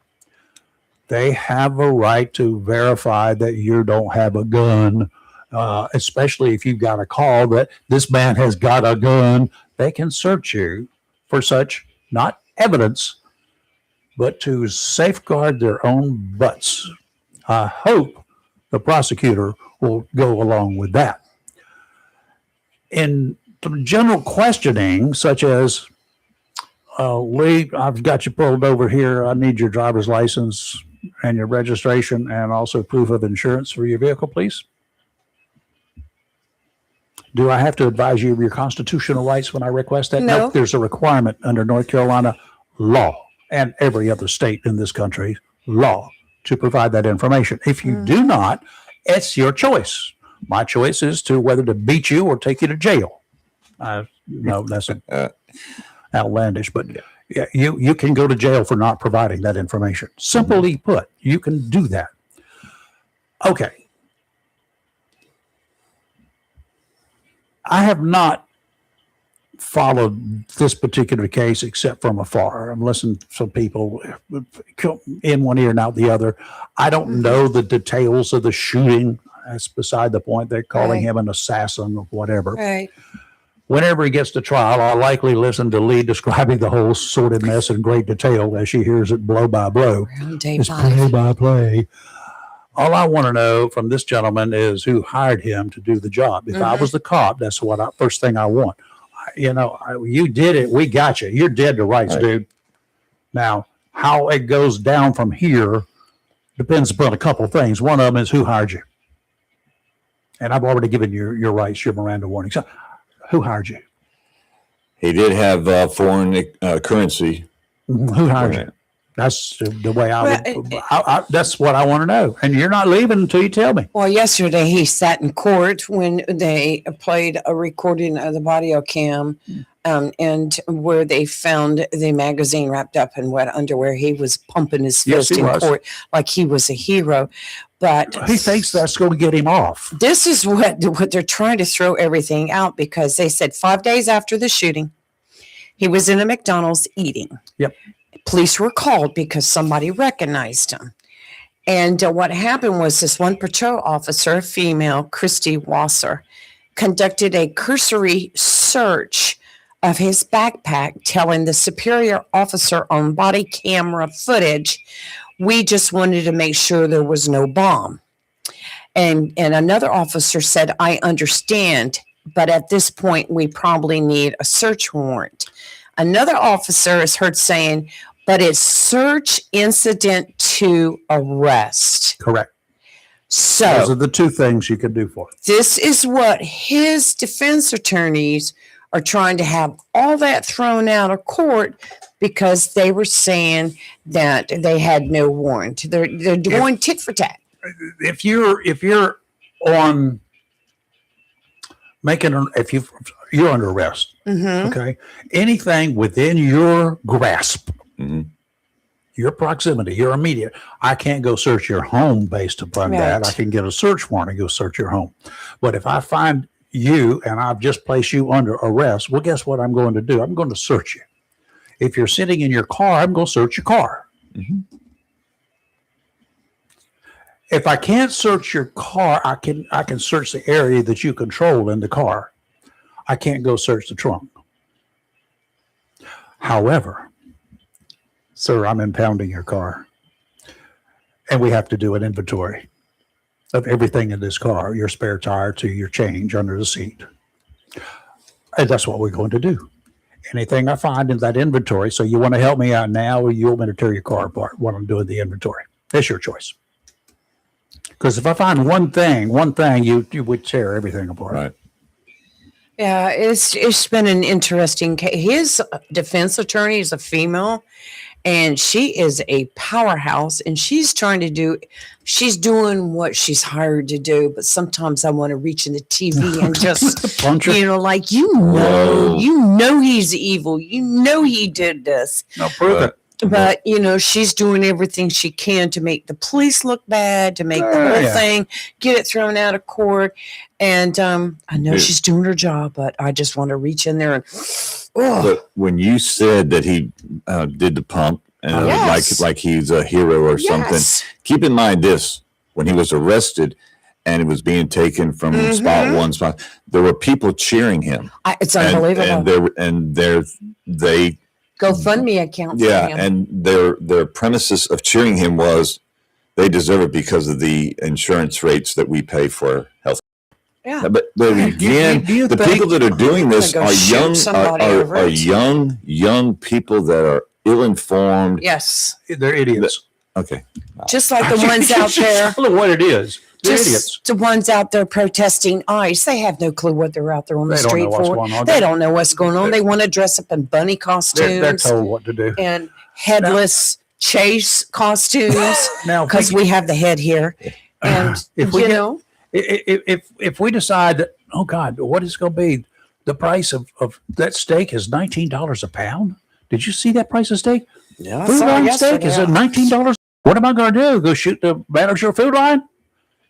They have a right to verify that you don't have a gun, especially if you've got a call that this man has got a gun. They can search you for such, not evidence, but to safeguard their own butts. I hope the prosecutor will go along with that. In general questioning, such as, Lee, I've got you pulled over here. I need your driver's license and your registration and also proof of insurance for your vehicle, please. Do I have to advise you of your constitutional rights when I request that? No. There's a requirement under North Carolina law and every other state in this country law to provide that information. If you do not, it's your choice. My choice is to whether to beat you or take you to jail. No, that's outlandish, but yeah, you can go to jail for not providing that information. Simply put, you can do that. Okay. I have not followed this particular case except from afar. I'm listening to some people in one ear and out the other. I don't know the details of the shooting. That's beside the point. They're calling him an assassin or whatever. Right. Whenever he gets to trial, I'll likely listen to Lee describing the whole sordid mess in great detail as she hears it blow by blow. Around day It's 5. play by play. All I want to know from this gentleman is who hired him to do the job. If I was the cop, that's what first thing I want. You did it. We got you. You're dead to rights, Right. dude. Now, how it goes down from here depends upon a couple of things. One of them is who hired you. And I've already given you your rights, your Miranda warnings. So, who hired you? He did have foreign currency. Who hired you? That's the way Well, that's what I want to know. And you're not leaving until you tell me. Well, yesterday he sat in court when they played a recording of the body cam, and where they found the magazine wrapped up in wet underwear. He was pumping his Yes, fist he in was. court like he was a hero. But He thinks that's going to get him off. this is what they're trying to throw everything out, because they said 5 days after the shooting, he was in a McDonald's eating. Yep. Police were called because somebody recognized him. And what happened was this one patrol officer, female, Christy Wasser, conducted a cursory search of his backpack, telling the superior officer on body camera footage, we just wanted to make sure there was no bomb. And another officer said, I understand, but at this point, we probably need a search warrant. Another officer is heard saying, but it's search incident to arrest. Correct. So Those are the two things you can do for it. this is what his defense attorneys are trying to have all that thrown out of court, because they were saying that they had no warrant. They're doing tit for tat. If you're on you're under arrest, okay, anything within your grasp, your proximity, your immediate, I can't go search your home based upon that. I Right. can get a search warrant and go search your home. But if I find you and I've just placed you under arrest, well, guess what I'm going to do? I'm going to search you. If you're sitting in your car, I'm going to search your car. If I can't search your car, I can search the area that you control in the car. I can't go search the trunk. However, sir, I'm impounding your car, and we have to do an inventory of everything in this car, your spare tire to your change under the seat. And that's what we're going to do. Anything I find in that inventory. So you want to help me out now, or you want me to tear your car apart when I'm doing the inventory? That's your choice. Because if I find one thing, you would tear everything apart. Right. Yeah, it's been an interesting case. His defense attorney is a female, and she is a powerhouse, and she's doing what she's hired to do. But sometimes I want to reach in the TV and just, Punch her. like, Whoa. he's evil. He did this. No, prove it. But, she's doing everything she can to make the police look bad, to make the whole Yeah. thing, get it thrown out of court. And I know Yeah. she's doing her job, but I just want to reach in there and, But when you said that he did the pump, and Yes. like he's a hero or something, yes. keep in mind this: when he was arrested and it was being taken from spot one spot, there were people cheering him. It's unbelievable. And they GoFundMe account for him. and their premises of cheering him was they deserve it because of the insurance rates that we pay for health. Yeah. But again, do you the think- people that are doing this I'm gonna go are young, shoot somebody over are it. young people that are ill-informed. Yes. They're idiots. Okay. Just like the ones out there. Tell them what it is. They're idiots. Just the ones out there protesting ICE. They have no clue what they're out there on the They don't street know what's for. going on. They don't know what's going on. They want to dress up in bunny costumes. They're told what to do. And headless chase costumes, Now, because we have the head here. And if we you get- know, if we decide that, oh God, what is going to be the price of that steak is $19 a pound? Did you see that price of steak? yeah, Food line steak is at $19. What am I going to do? Go shoot the manager food line?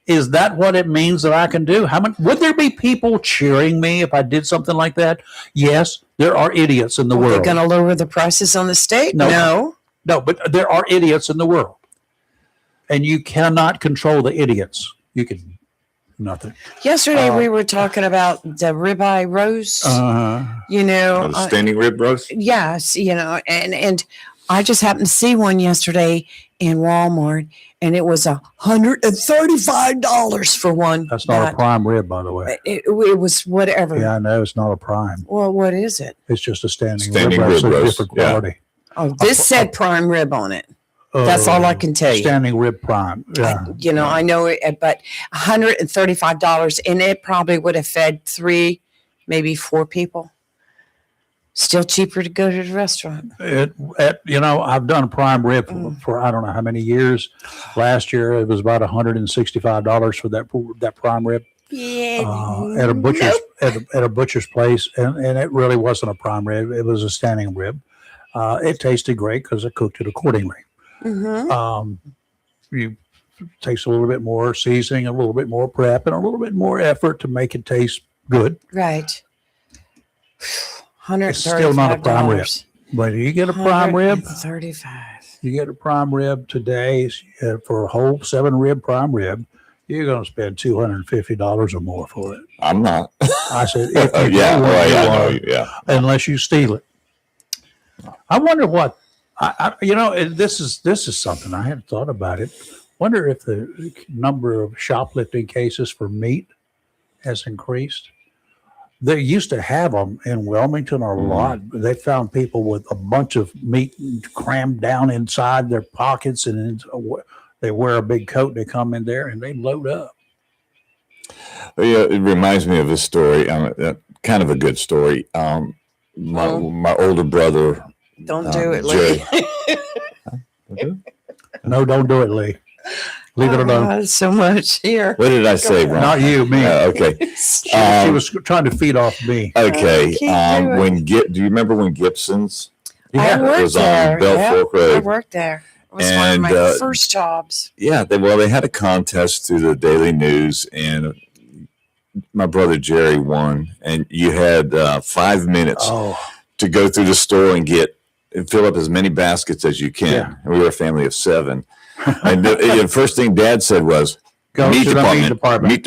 Is that what it means that I can do? How many would there be people cheering me if I did something like that? Yes, there are idiots in the They're world. going to lower the prices on the steak? No. No, but there are idiots in the world, and you cannot control the idiots. You can nothing. Yesterday we were talking about the ribeye roast. Standing rib roast. Yes, and I just happened to see one yesterday in Walmart, and it was $135 for one. That's not a prime rib, by the way. It was whatever. Yeah, I know it's not a prime. Well, what is it? It's just a standing Standing rib roast rib of roast, different yeah. quality. Oh, this said prime rib on it. That's all I can tell you. Standing rib prime. Yeah. I know it, but $135, and it probably would have fed 3, maybe 4 people. Still cheaper to go to the restaurant. I've done a prime rib for I don't know how many years. Last year it was about $165 for that prime rib. Yeah. At a butcher's at a butcher's place, and it really wasn't a prime rib; it was a standing rib. It tasted great because I cooked it accordingly. You takes a little bit more seasoning, a little bit more prep, and a little bit more effort to make it taste good. Right. It's still not a prime rib, but you get a prime rib. 35. You get a prime rib today for a whole 7-rib prime rib. You're going to spend $250 or more for it. I'm not. I said, if you unless you steal it. I wonder what this is something I hadn't thought about it. Wonder if the number of shoplifting cases for meat has increased. They used to have them in Wilmington a lot. They found people with a bunch of meat crammed down inside their pockets, and they wear a big coat. They come in there and they load up. Yeah, it reminds me of a story, kind of a good story. My older brother. Don't do it, Jerry. Lee. No, don't do it, Lee. Leave it alone. So much here. What did I say, Ron? Not you, me. Okay. She was trying to feed off me. Okay. Keep Do you remember when Gibson's? I worked was on there. Bell Yep, Fork Road. I worked there. It was one of my first jobs. Yeah, they had a contest through the Daily News, and my brother Jerry won. And you had 5 minutes to go through the store and fill up as many baskets as you can. Yeah. And we were a family of 7. And the first thing Dad said was, Go meat to the meat department. meat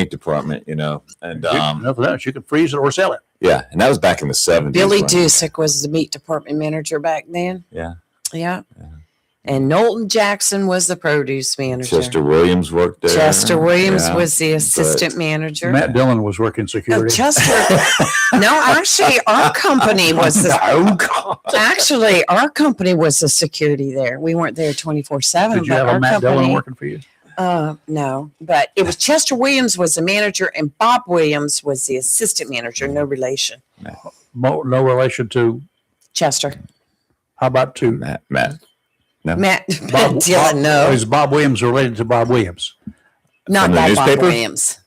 department, And Enough of that. You can freeze it or sell it. yeah, and that was back in the 70s. Billy right? Dusick was the meat department manager back then. Yeah. Yeah. And Knowlton Jackson was the produce manager. Chester Williams worked there. Chester Williams Yeah. was the assistant manager. Matt Dillon was working Oh, security. Chester. No, actually, our company was our company was the security there. We weren't there 24/7. Did you have a Matt Dillon working for you? No, but it was Chester Williams was the manager, and Bob Williams was the assistant manager. No relation. No relation to. Chester. How about to Matt. No. Matt Dillon. No, Is Bob Williams related to Bob Williams? not From the that Bob newspaper? Williams.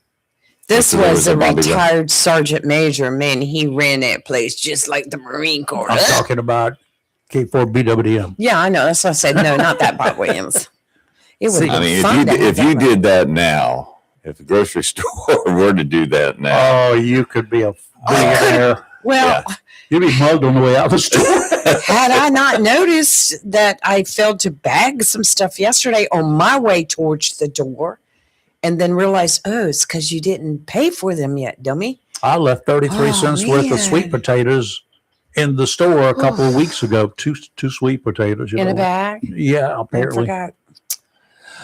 This So there was was a a Bobby retired sergeant major. Man, he ran that place just like the Marine Corps. I'm talking about K4 BWDM. Yeah, I know. That's what I said. No, not that Bob Williams. It would. I mean, if you did that now, if the grocery store were to do that now, Oh, you could be a billionaire. Well, You'd be mugged on the way out the store. had I not noticed that I failed to bag some stuff yesterday on my way towards the door, and then realized, it's because you didn't pay for them yet, dummy. I left 33 cents worth of sweet potatoes in the store a couple of weeks ago. Two sweet potatoes. In a bag? Yeah, I apparently. forgot.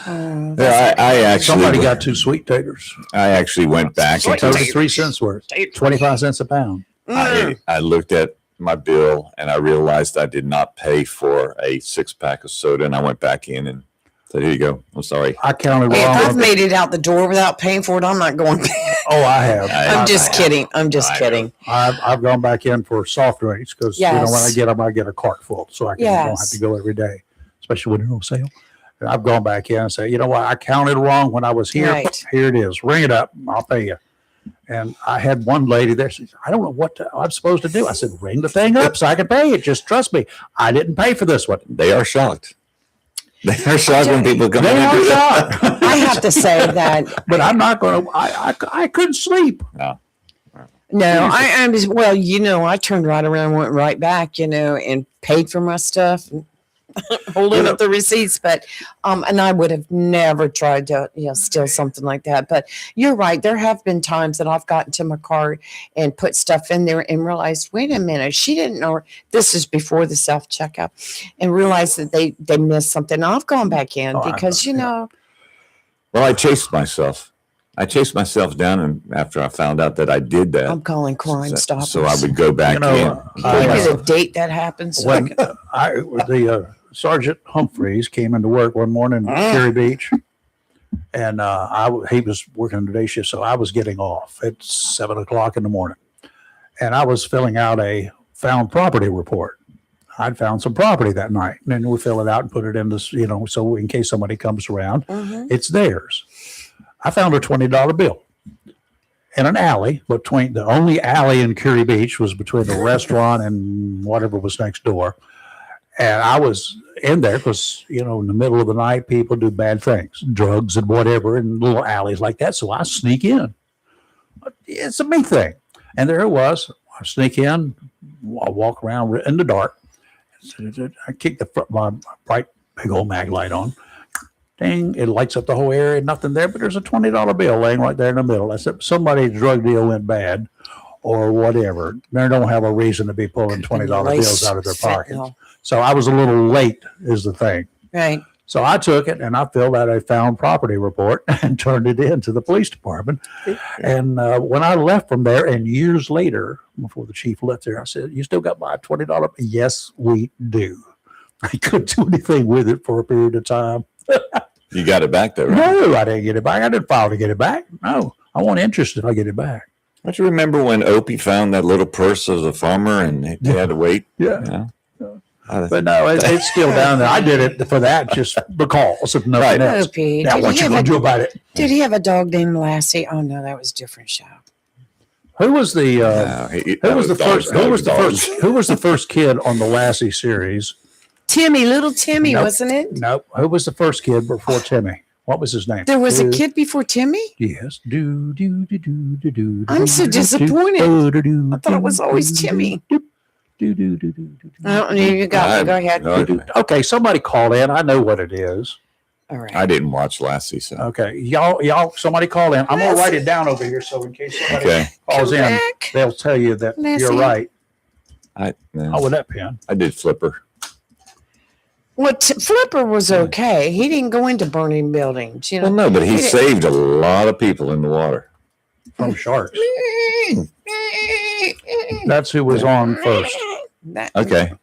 I actually Somebody got 2 sweet taters. I actually went back and 33 cents worth. 25 cents a pound. I looked at my bill and I realized I did not pay for a 6-pack of soda, and I went back in and said, "Here you go. I'm sorry." I counted Hey, if I've wrong. made it out the door without paying for it, I'm not going back. Oh, I have. I'm just kidding. I'm just kidding. I've gone back in for soft drinks because when I Yes. get them, I get a cart full, so I don't have Yes. to go every day, especially when they're on sale. And I've gone back in and say, you know what, I counted wrong when I was here. Right. Here it is. Ring it up. I'll pay you. And I had one lady there. She said, I don't know what I'm supposed to do. I said, ring the thing up so I can pay it. Just trust me. I didn't pay for this one. They are shocked. They are shocked when people come in They and are do that. shocked. I have to say that. But I'm not going to. I couldn't sleep. No, I'm well, I turned right around, went right back, and paid for my stuff, and holding up the receipts. But, and I would have never tried to, steal something like that. But you're right. There have been times that I've gotten to my car and put stuff in there and realized, wait a minute, she didn't know. This is before the self checkout, and realized that they missed something. I've gone back in because, Well, I chased myself. I chased myself down, and after I found out that I did that, I'm calling Crime Stoppers. so I would go back in. Can you get a date that happens? When the Sergeant Humphreys came into work one morning in Cherry Beach, and he was working the day shift, so I was getting off at 7:00 in the morning, and I was filling out a found property report. I'd found some property that night, and then we fill it out and put it in this, so in case somebody comes around, it's theirs. I found a $20 bill in an alley between the only alley in Curie Beach was between the restaurant and whatever was next door. And I was in there because, in the middle of the night, people do bad things, drugs and whatever, in little alleys like that. So I sneak in. It's a big thing. And there it was. I sneak in, I walk around in the dark. I kick my bright, big old mag light on. Ding, it lights up the whole area, nothing there, but there's a $20 bill laying right there in the middle. I said, somebody's drug deal went bad or whatever. They don't have a reason to be pulling $20 bills out of their pockets. So I was a little late is the thing. Right. So I took it and I filled out a found property report and turned it in to the police department. And when I left from there, and years later, before the chief left there, I said, you still got my $20? Yes, we do. I couldn't do anything with it for a period of time. You got it back though, right? No, I didn't get it back. I didn't file to get it back. No, I want interest if I get it back. Don't you remember when Opie found that little purse of the farmer and he had to wait? Yeah. But no, it's still down there. I did it for that just because of nothing else. Opie, Now, what you going to do about it? Did he have a dog named Lassie? Oh no, that was a different show. Who was the first kid on the Lassie series? Timmy, little Timmy, Nope. wasn't it? Nope. Who was the first kid before Timmy? What was his name? There was a kid before Timmy? Yes. I'm so disappointed. I thought it was always Timmy. Oh, you got it. Go ahead. Okay, somebody call in. I know what it is. All right. I didn't watch Lassie, so. Okay, y'all, somebody call in. I'm gonna write it down over here so in case somebody calls Come in, back. they'll tell you that Lassie. you're right. I Oh, with that pen. did Flipper. Well, Flipper was okay. He didn't go into burning buildings, Well, no, but he saved a lot of people in the water. From sharks. That's who was on first. Okay,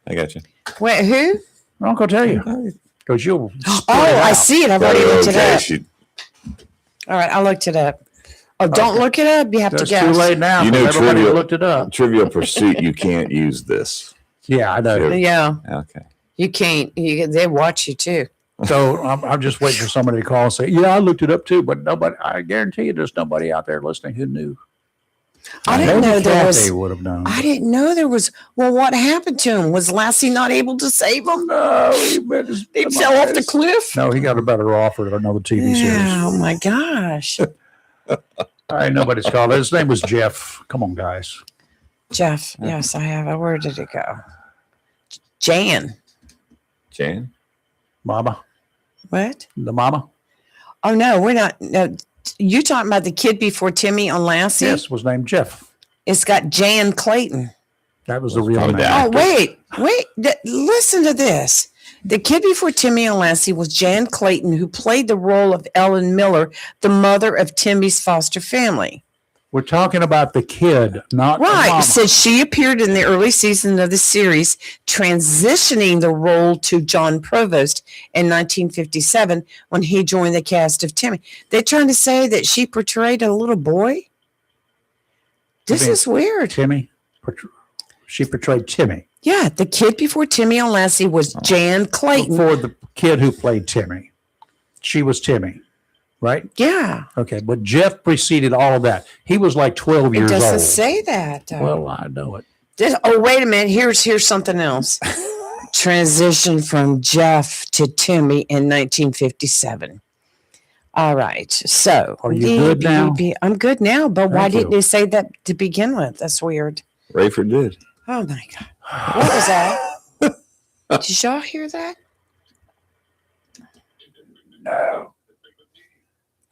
I got you. Wait, who? I'm gonna tell you because you'll. Oh, I see it. I've already looked it up. she- All right, I looked it up. Oh, don't look it up. You have to That's guess. too late now. You know, Everybody Trivial- looked it up. Trivial Pursuit, you can't use this. Yeah, I know. Yeah, Okay. you can't. They watch you too. So I'm just waiting for somebody to call and say, "Yeah, I looked it up too," but nobody. I guarantee you, there's nobody out there listening who knew. I didn't know there was. They would have known. I didn't know there was. Well, what happened to him? Was Lassie not able to save him? No, He fell off the cliff. No, he got a better offer at another TV series. Oh my gosh, All right, nobody's called. His name was Jeff. Come on, guys. Jeff. Yes, I have. Where did it go? Jan. Jan? Mama, What? the mama. Oh no, we're not. No, you talking about the kid before Timmy on Lassie? Yes, was named Jeff. It's got Jan Clayton. That was the real probably name. that. Oh wait. Listen to this. The kid before Timmy on Lassie was Jan Clayton, who played the role of Ellen Miller, the mother of Timmy's foster family. We're talking about the kid, not the Right. mama. Said she appeared in the early season of the series, transitioning the role to John Provost in 1957 when he joined the cast of Timmy. They're trying to say that she portrayed a little boy. This mean- is weird. Timmy. She portrayed Timmy Yeah, the kid before Timmy on Lassie was Jan Clayton. for the kid who played Timmy. She was Timmy, right? Yeah. Okay, but Jeff preceded all of that. He was like 12 It years doesn't old. say that. Well, I know it. Oh, wait a minute. Here's something else. Transition from Jeff to Timmy in 1957. All right. So Are you good now? I'm good now, but why Thank you. didn't they say that to begin with? That's weird. Rayford did. Oh my God. What was that? Did y'all hear that? No.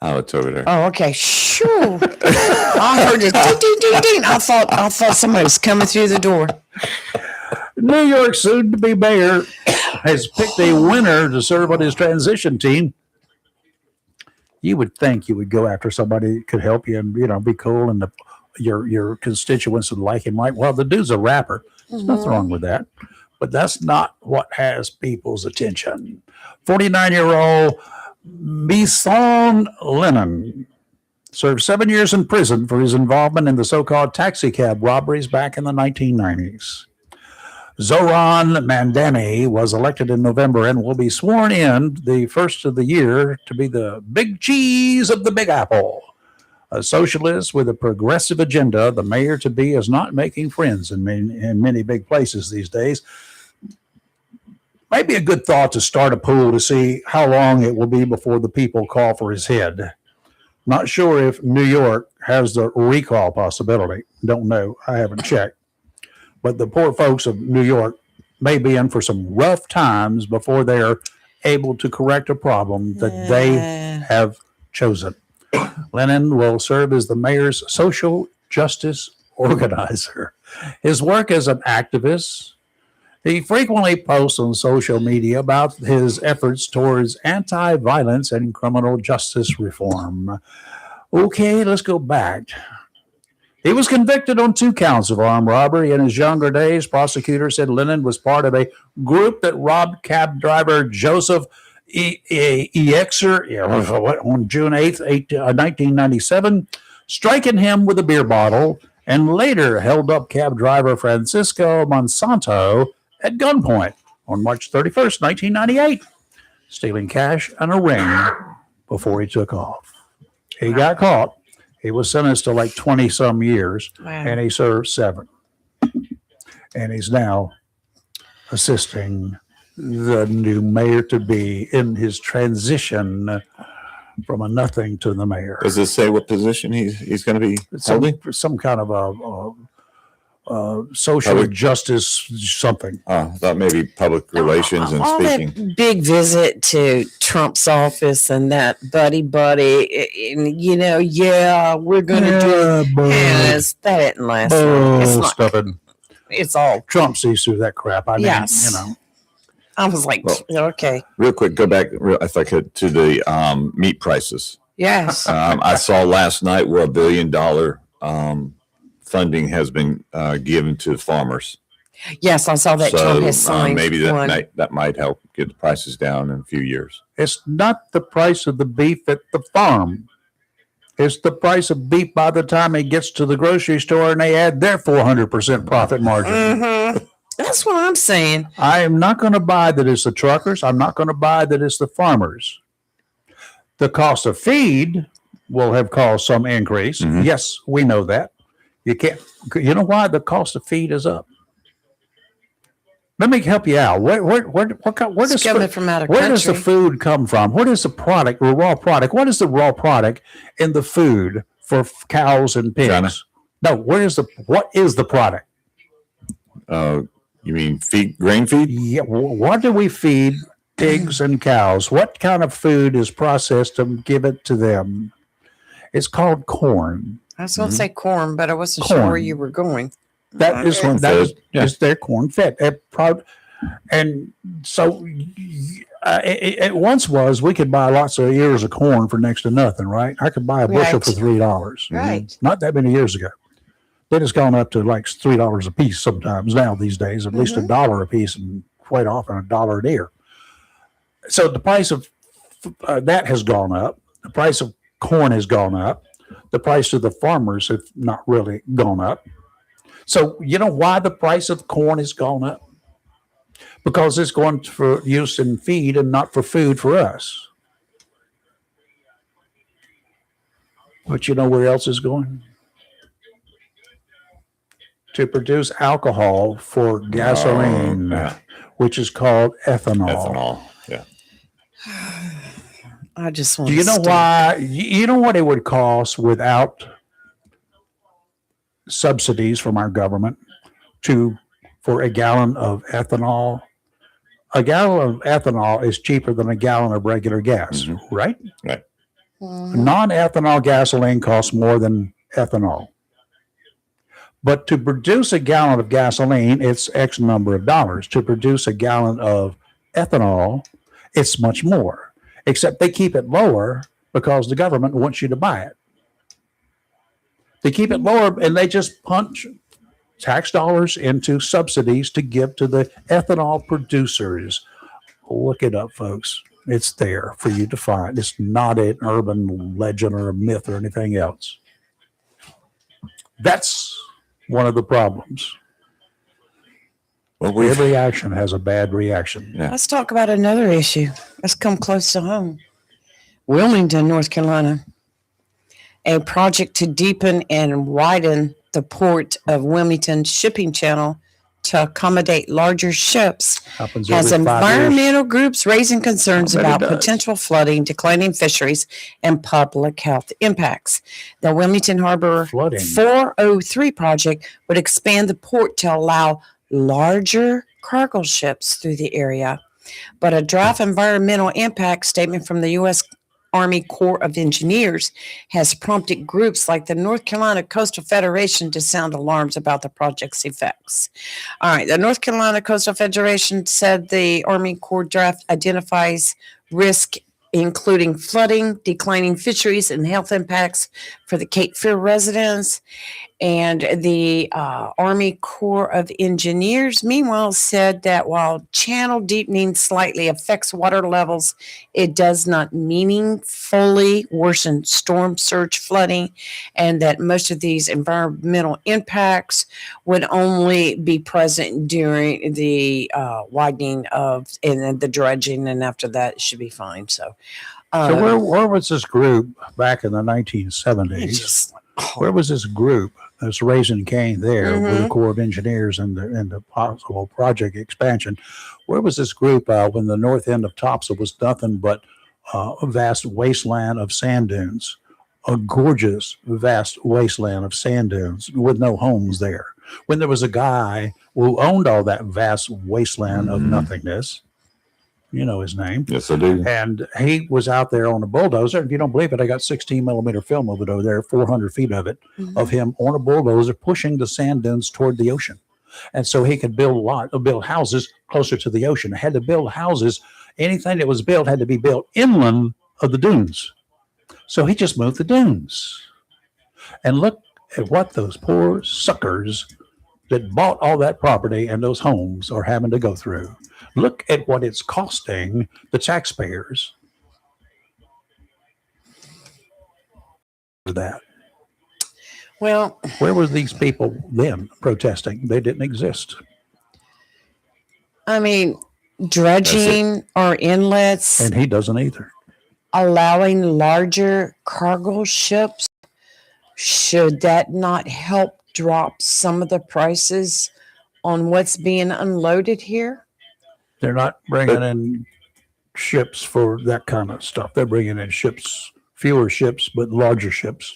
Oh, it's over there. Oh, okay. Sure. I heard it. Ding, ding, ding, ding. I thought somebody was coming through the door. New York soon-to-be mayor has picked a winner to serve on his transition team. You would think you would go after somebody that could help you and, be cool and your constituents would like him. Like, well, the dude's a rapper. There's nothing wrong with that. But that's not what has people's attention. 49-year-old Bison Lennon served 7 years in prison for his involvement in the so-called taxi cab robberies back in the 1990s. Zoran Mandani was elected in November and will be sworn in the first of the year to be the big cheese of the Big Apple. A socialist with a progressive agenda, the mayor-to-be is not making friends in many big places these days. Maybe a good thought to start a pool to see how long it will be before the people call for his head. Not sure if New York has the recall possibility. Don't know. I haven't checked. But the poor folks of New York may be in for some rough times before they are able to correct a problem that they have chosen. Lennon will serve as the mayor's social justice organizer. His work as an activist, he frequently posts on social media about his efforts towards anti-violence and criminal justice reform. Okay, let's go back. He was convicted on 2 counts of armed robbery in his younger days. Prosecutors said Lennon was part of a group that robbed cab driver Joseph Exer on June 8th, 1997, striking him with a beer bottle, and later held up cab driver Francisco Monsanto at gunpoint on March 31st, 1998, stealing cash and a ring before he took off. He got caught. He was sentenced to like 20-some years, and he served 7. And he's now assisting the new mayor-to-be in his transition from a nothing to the mayor. Does it say what position he's going to be holding? Some kind of a social Public- justice something. I thought maybe public relations and all speaking. that big visit to Trump's office and that buddy, and we're going to do yes, that didn't last long. It's not. Stuffing. It's all. Trump sees through that crap. I mean, Yes. I was like, Well, okay, Real quick, go back if I could to the meat prices. yes. I saw last night where $1 billion funding has been given to farmers. Yes, I saw that Trump has signed maybe one. that might help get the prices down in a few years. It's not the price of the beef at the farm. It's the price of beef by the time it gets to the grocery store and they add their 400% profit margin. Mhm. That's what I'm saying. I am not going to buy that it's the truckers. I'm not going to buy that it's the farmers. The cost of feed will have caused some increase. Mhm. Yes, we know that. You know why the cost of feed is up? Let me help you out. Where It's coming from out of where does the country. food come from? What is the product, the raw product? What is the raw product in the food for cows and pigs? China. No, what is the product? You mean grain feed? Yeah, what do we feed pigs and cows? What kind of food is processed to give it to them? It's called corn. I was going to say corn, but I wasn't Corn. sure where you were going. That is Corn that fed, is their corn fed. And so it once was we could buy lots of ears of corn for next to nothing, right? I could buy a bushel Right. for $3. Right. Not that many years ago. Then it's gone up to like $3 a piece sometimes now these days, at least $1 a piece, and quite often $1 an ear. So the price of that has gone up. The price of corn has gone up. The price of the farmers have not really gone up. So you know why the price of corn has gone up? Because it's going for use in feed and not for food for us. But you know where else is going? To produce alcohol for gasoline, yeah. which is called ethanol. Ethanol. Yeah. I just want Do you know why? You know what it would cost without subsidies from our government for a gallon of ethanol? A gallon of ethanol is cheaper than a gallon of regular gas, right? Right. Non-ethanol gasoline costs more than ethanol. But to produce a gallon of gasoline, it's X number of dollars. To produce a gallon of ethanol, it's much more. Except they keep it lower because the government wants you to buy it. They keep it lower and they just punch tax dollars into subsidies to give to the ethanol producers. Look it up, folks. It's there for you to find. It's not an urban legend or a myth or anything else. That's one of the problems. Well, Every action has a bad reaction. Yeah. Let's talk about another issue. Let's come close to home. Wilmington, North Carolina. A project to deepen and widen the port of Wilmington shipping channel to accommodate larger ships Happens has every 5 years. environmental groups raising concerns I bet it about does. potential flooding, declining fisheries, and public health impacts. The Wilmington Harbor Flooding. 403 project would expand the port to allow larger cargo ships through the area. But a draft environmental impact statement from the U.S. Army Corps of Engineers has prompted groups like the North Carolina Coastal Federation to sound alarms about the project's effects. All right, the North Carolina Coastal Federation said the Army Corps draft identifies risk including flooding, declining fisheries, and health impacts for the Cape Fear residents. And the Army Corps of Engineers, meanwhile, said that while channel deepening slightly affects water levels, it does not meaningfully worsen storm surge flooding, and that most of these environmental impacts would only be present during the widening of and then the dredging, and after that, it should be fine. So Where was this group back in the 1970s? Where was this group that's raising Cain there with the Corps of Engineers and the possible project expansion? Where was this group when the north end of Topsa was nothing but a vast wasteland of sand dunes, a gorgeous, vast wasteland of sand dunes with no homes there? When there was a guy who owned all that vast wasteland of nothingness, you know his name. Yes, I do. And he was out there on a bulldozer. If you don't believe it, I got 16 millimeter film of it over there, 400 feet of it, of him on a bulldozer pushing the sand dunes toward the ocean. And so he could build houses closer to the ocean. Had to build houses. Anything that was built had to be built inland of the dunes. So he just moved the dunes. And look at what those poor suckers that bought all that property and those homes are having to go through. Look at what it's costing the taxpayers for that. well, Where were these people then protesting? They didn't exist. I mean, dredging or inlets, And he doesn't either. allowing larger cargo ships, should that not help drop some of the prices on what's being unloaded here? They're not bringing in ships for that kind of stuff. They're bringing in ships, fewer ships, but larger ships.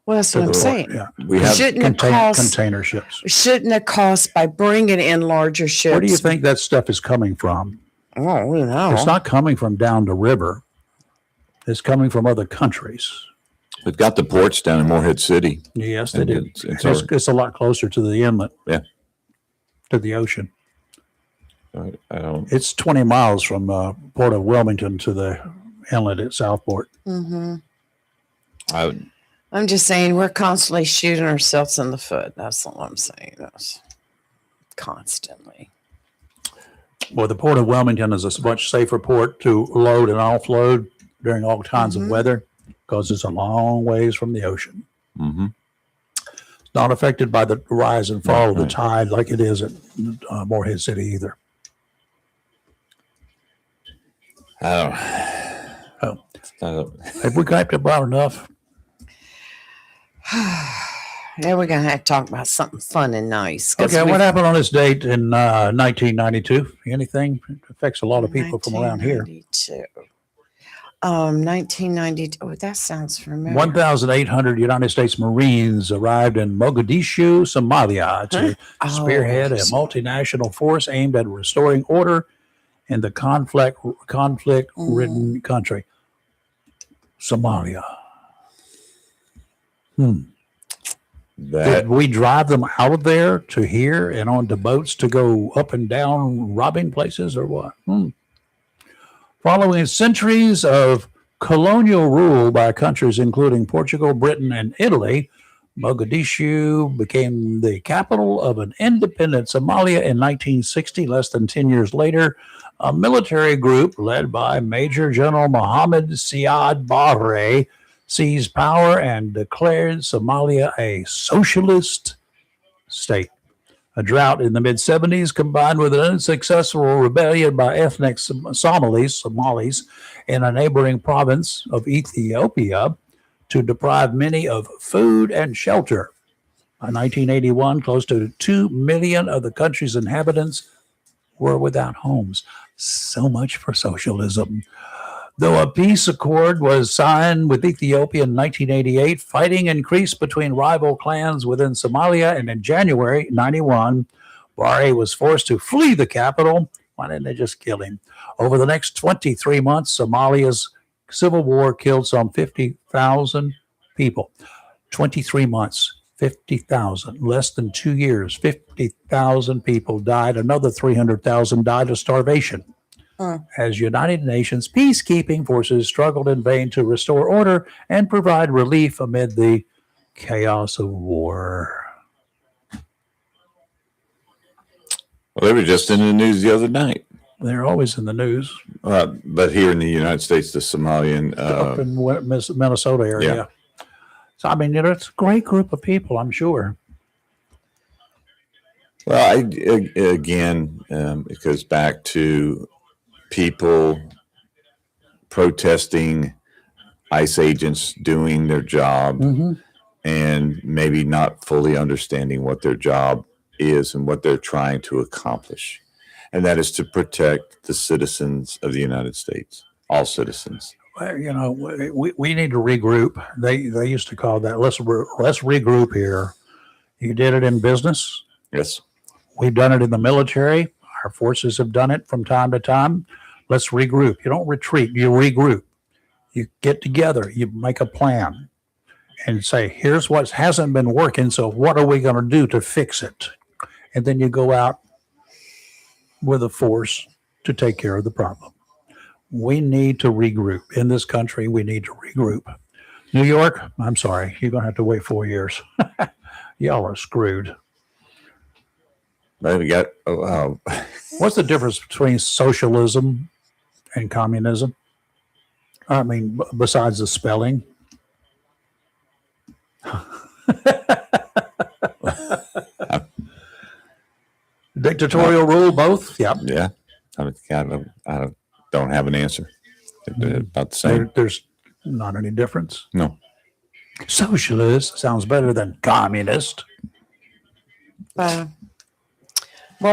Well, that's what I'm saying. Yeah. We have Shouldn't it cost? Container ships. Shouldn't it cost by bringing in larger ships? Where do you think that stuff is coming from? Oh, we know. It's not coming from down the river. It's coming from other countries. we've got the ports down in Morehead City. Yes, they And do. it's It's a lot closer to the inlet. Yeah. To the ocean. I don't. It's 20 miles from Port of Wilmington to the inlet at Southport. I I'm just saying we're constantly shooting ourselves in the foot. That's all I'm saying. That's constantly. Well, the Port of Wilmington is a much safer port to load and offload during all kinds of weather because it's a long ways from the ocean. It's not affected by the rise and fall of the tide like it is at Morehead City either. I don't. Have we clapped about enough? Yeah, we're gonna have to talk about something fun and nice. 'cause Okay, we've- what happened on this date in 1992? Anything? It affects a lot of people from around here. 1992. 1992. Oh, that sounds familiar. 1,800 United States Marines arrived in Mogadishu, Somalia to spearhead a multinational force aimed at restoring order in the conflict-ridden country. Somalia. Did we drive them out of there to here and onto boats to go up and down robbing places or what? Following centuries of colonial rule by countries including Portugal, Britain, and Italy, Mogadishu became the capital of an independent Somalia in 1960. Less than 10 years later, A military group led by Major General Mohammed Siad Barre seized power and declared Somalia a socialist state. A drought in the mid-70s combined with an unsuccessful rebellion by ethnic Somalis in a neighboring province of Ethiopia to deprive many of food and shelter. By 1981, close to 2 million of the country's inhabitants were without homes. So much for socialism. Though a peace accord was signed with Ethiopia in 1988, fighting increased between rival clans within Somalia, and in January 91, Barre was forced to flee the capital. Why didn't they just kill him? Over the next 23 months, Somalia's civil war killed some 50,000 people. 23 months, 50,000. Less than 2 years, 50,000 people died. Another 300,000 died of starvation. As United Nations peacekeeping forces struggled in vain to restore order and provide relief amid the chaos of war. Well, they were just in the news the other night. They're always in the news. But here in the United States, the Somalian. Up in Minnesota area. Yeah. So, I mean, it's a great group of people, I'm sure. Well, again, it goes back to people protesting ICE agents doing their job and maybe not fully understanding what their job is and what they're trying to accomplish. And that is to protect the citizens of the United States, all citizens. Well, you know, we need to regroup. They used to call that, let's regroup here. You did it in business. Yes. We've done it in the military. Our forces have done it from time to time. Let's regroup. You don't retreat. You regroup. You get together. You make a plan and say, here's what hasn't been working. So what are we going to do to fix it? And then you go out with a force to take care of the problem. We need to regroup. In this country, we need to regroup. New York, I'm sorry. You're going to have to wait 4 years. Y'all are screwed. But we got, What's the difference between socialism and communism? I mean, besides the spelling. Dictatorial rule, both? Yep. yeah, I don't have an answer. They're about the same. There's not any difference. No. Socialist sounds better than communist. Well,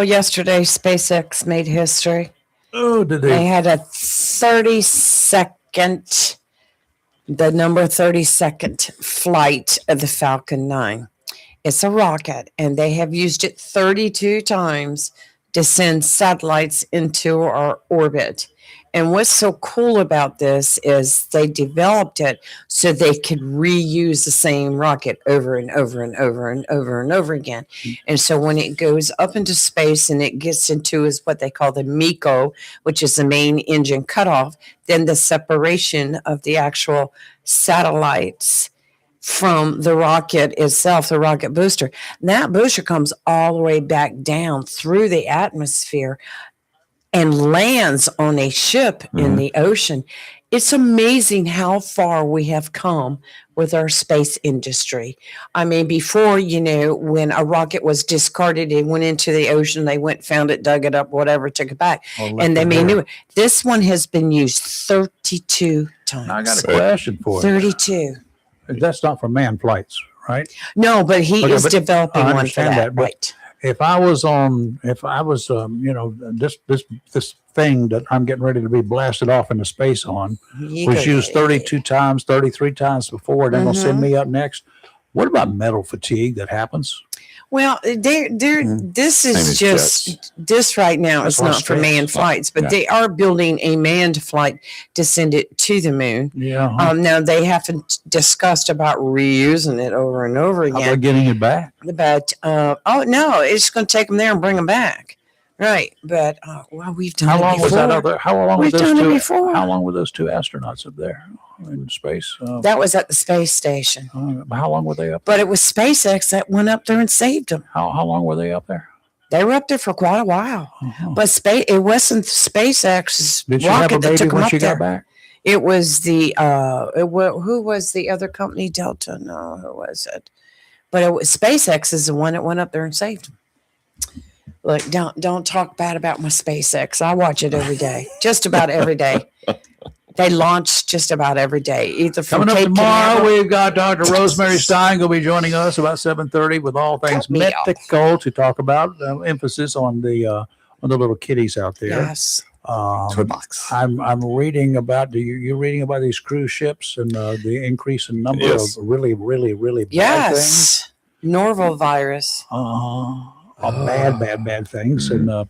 yesterday, SpaceX made history. Oh, did They they? had a 32nd, the number 32nd flight of the Falcon 9. It's a rocket, and they have used it 32 times to send satellites into our orbit. And what's so cool about this is they developed it so they could reuse the same rocket over and over and over and over and over again. And so when it goes up into space and it gets into is what they call the MECO, which is the main engine cutoff, then the separation of the actual satellites from the rocket itself, the rocket booster. And that booster comes all the way back down through the atmosphere and lands on a ship in the ocean. It's amazing how far we have come with our space industry. I mean, before, you know, when a rocket was discarded, it went into the ocean, they went, found it, dug it up, whatever, took it back. And they made new. This one has been used 32 times. I got a question for you. 32. That's not for manned flights, right? No, but he Okay, is but developing I one for understand that, that, but right? If I was, you know, this thing that I'm getting ready to be blasted off into space on was used 32 times, 33 times before. Then they'll send me up next. What about metal fatigue that happens? Well, this Same is as just this right now. That's It's what not for space- manned flights, but yeah. they are building a manned flight to send it to the moon. Yeah. Now they haven't discussed about reusing it over and over How about again. getting it back? But oh no, it's going to take them there and bring them back, right? But well, we've done How it long before. was that other? How long were We've those done it two? before. How long were those two astronauts up there in space? That was at the space station, How long were they up? but it was SpaceX that went up there and saved them. How long were they up there? They were up there for quite a while. Uh-huh. But it wasn't SpaceX's Did she have a rocket that baby took them when up she there. got back? It was who was the other company? Delta? No, who was it? But SpaceX is the one that went up there and saved them. Look, don't talk bad about my SpaceX. I watch it every day, just about every day. They launch just about every day. Either from Coming up Cape tomorrow, Canaveral- we've got Dr. Rosemary Stein going to be joining us about 7:30 with all things Cut me off. mythical to talk about. Emphasis on the little kitties out there. Yes. Toy box. I'm reading about. You're reading about these cruise ships and the increase in number Yes. of really bad things. Yes. Norval virus. Bad things. Mhm.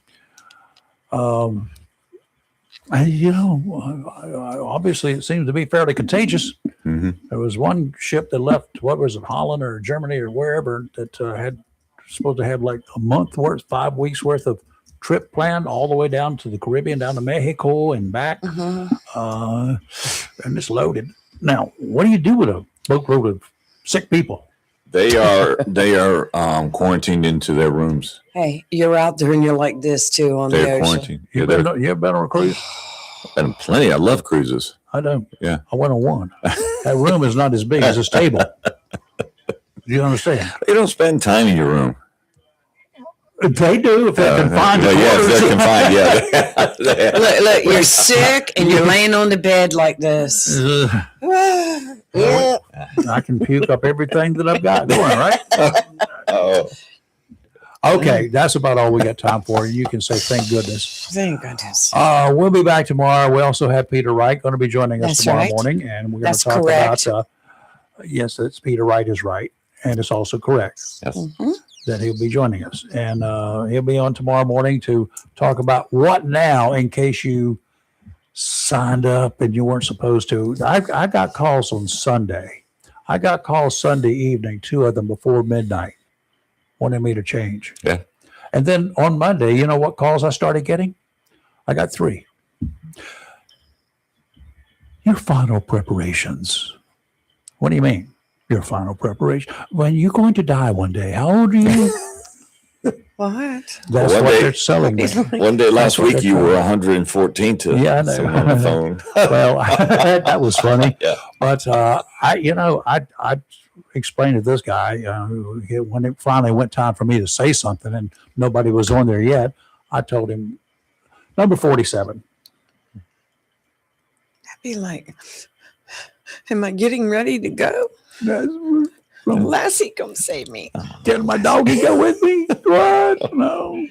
And obviously it seems to be fairly contagious. Mm-hmm. There was one ship that left, what was it, Holland or Germany or wherever, that had supposed to have like a month worth, 5 weeks worth of trip planned all the way down to the Caribbean, down to Mexico and back. And it's loaded. Now, what do you do with a boatload of sick people? They are quarantined into their rooms. Hey, you're out there and you're like this too on the They're ocean. quarantined. You Yeah, they're ever been on a cruise? been plenty. I love cruises. I don't. Yeah. I went on one. That room is not as big as this table. Do you understand? You don't spend time in your room. They do if they're confined to yeah, if quarters. they're confined. Yeah. Look, you're sick and you're laying on the bed like this. I can puke up everything that I've got going, right? Oh, Okay, that's about all we got time for. You can say thank goodness. Thank goodness. We'll be back tomorrow. We also have Peter Wright going to be joining us That's tomorrow right. morning, and we're going That's to talk correct. about. Yes, it's Peter Wright is right, and it's also correct yes. Mhm. that he'll be joining us, and he'll be on tomorrow morning to talk about what now, in case you signed up and you weren't supposed to. I got calls on Sunday. I got calls Sunday evening, 2 of them before midnight, wanting me to change. Yeah. And then on Monday, you know what calls I started getting? I got 3. Your final preparations. What do you mean? Your final preparation? When you're going to die one day. How old are you? What? That's One what day- they're selling me. One day last what week they're you were called. 114 to Yeah, I know. someone on the phone. Well, that was funny. Yeah. But I explained to this guy when it finally went time for me to say something, and nobody was on there yet. I told him number 47. I'd be like, am I getting ready to go? Can Lassie, come save me. my doggy go with me? What? No.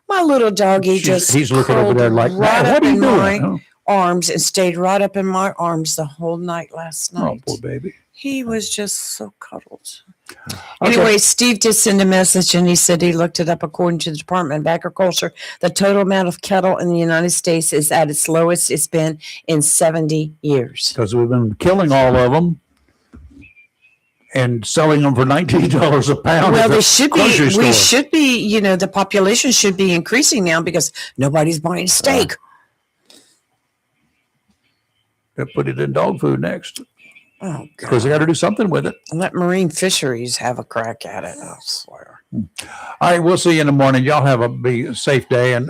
My little doggy He's looking over there like, right "Man, up what are you in doing? my Oh, arms and stayed right up in my arms the whole night last oh, night. poor baby. He was just so cuddled. Okay. Anyway, Steve did send a message and he said he looked it up. According to the Department of Agriculture, the total amount of cattle in the United States is at its lowest it's been in 70 years. Because we've been killing all of them and selling them for $19 a pound. Well, at the there should be, grocery store. we should be, the population should be increasing now because nobody's buying steak. They put it in dog food next Oh, because God. they got to do something with it. Let marine fisheries have a crack at it. I swear. All right, we'll see you in the morning. Y'all have a safe day and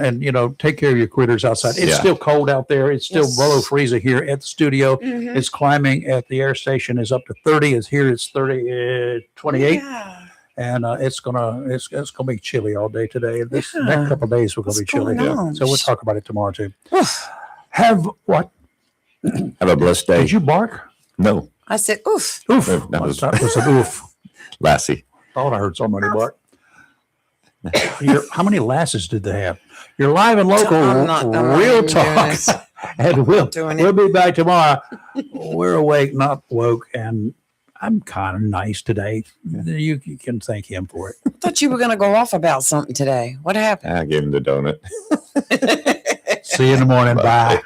take care of your critters outside. It's Yeah. still cold out there. It's still Yes. below freezing here at the studio. It's climbing at the air station is up to 30. It's here. It's 28. Yeah. And it's gonna be chilly all day today. This Yeah. next couple of days we're gonna What's be chilly. going on? So we'll talk about it tomorrow too. Have what? Have a blessed day. Did you bark? No, I said, oof. Oof. That was- That was an oof. Lassie. Thought I heard somebody bark. How many lasses did they have? You're live and local, I'm not real even doing talk, this. and we'll Doing it. we'll be back tomorrow. We're awake, not woke, and I'm kind of nice today. You can thank him for it. I thought you were going to go off about something today. What happened? I gave him the donut. See you in the morning. Bye.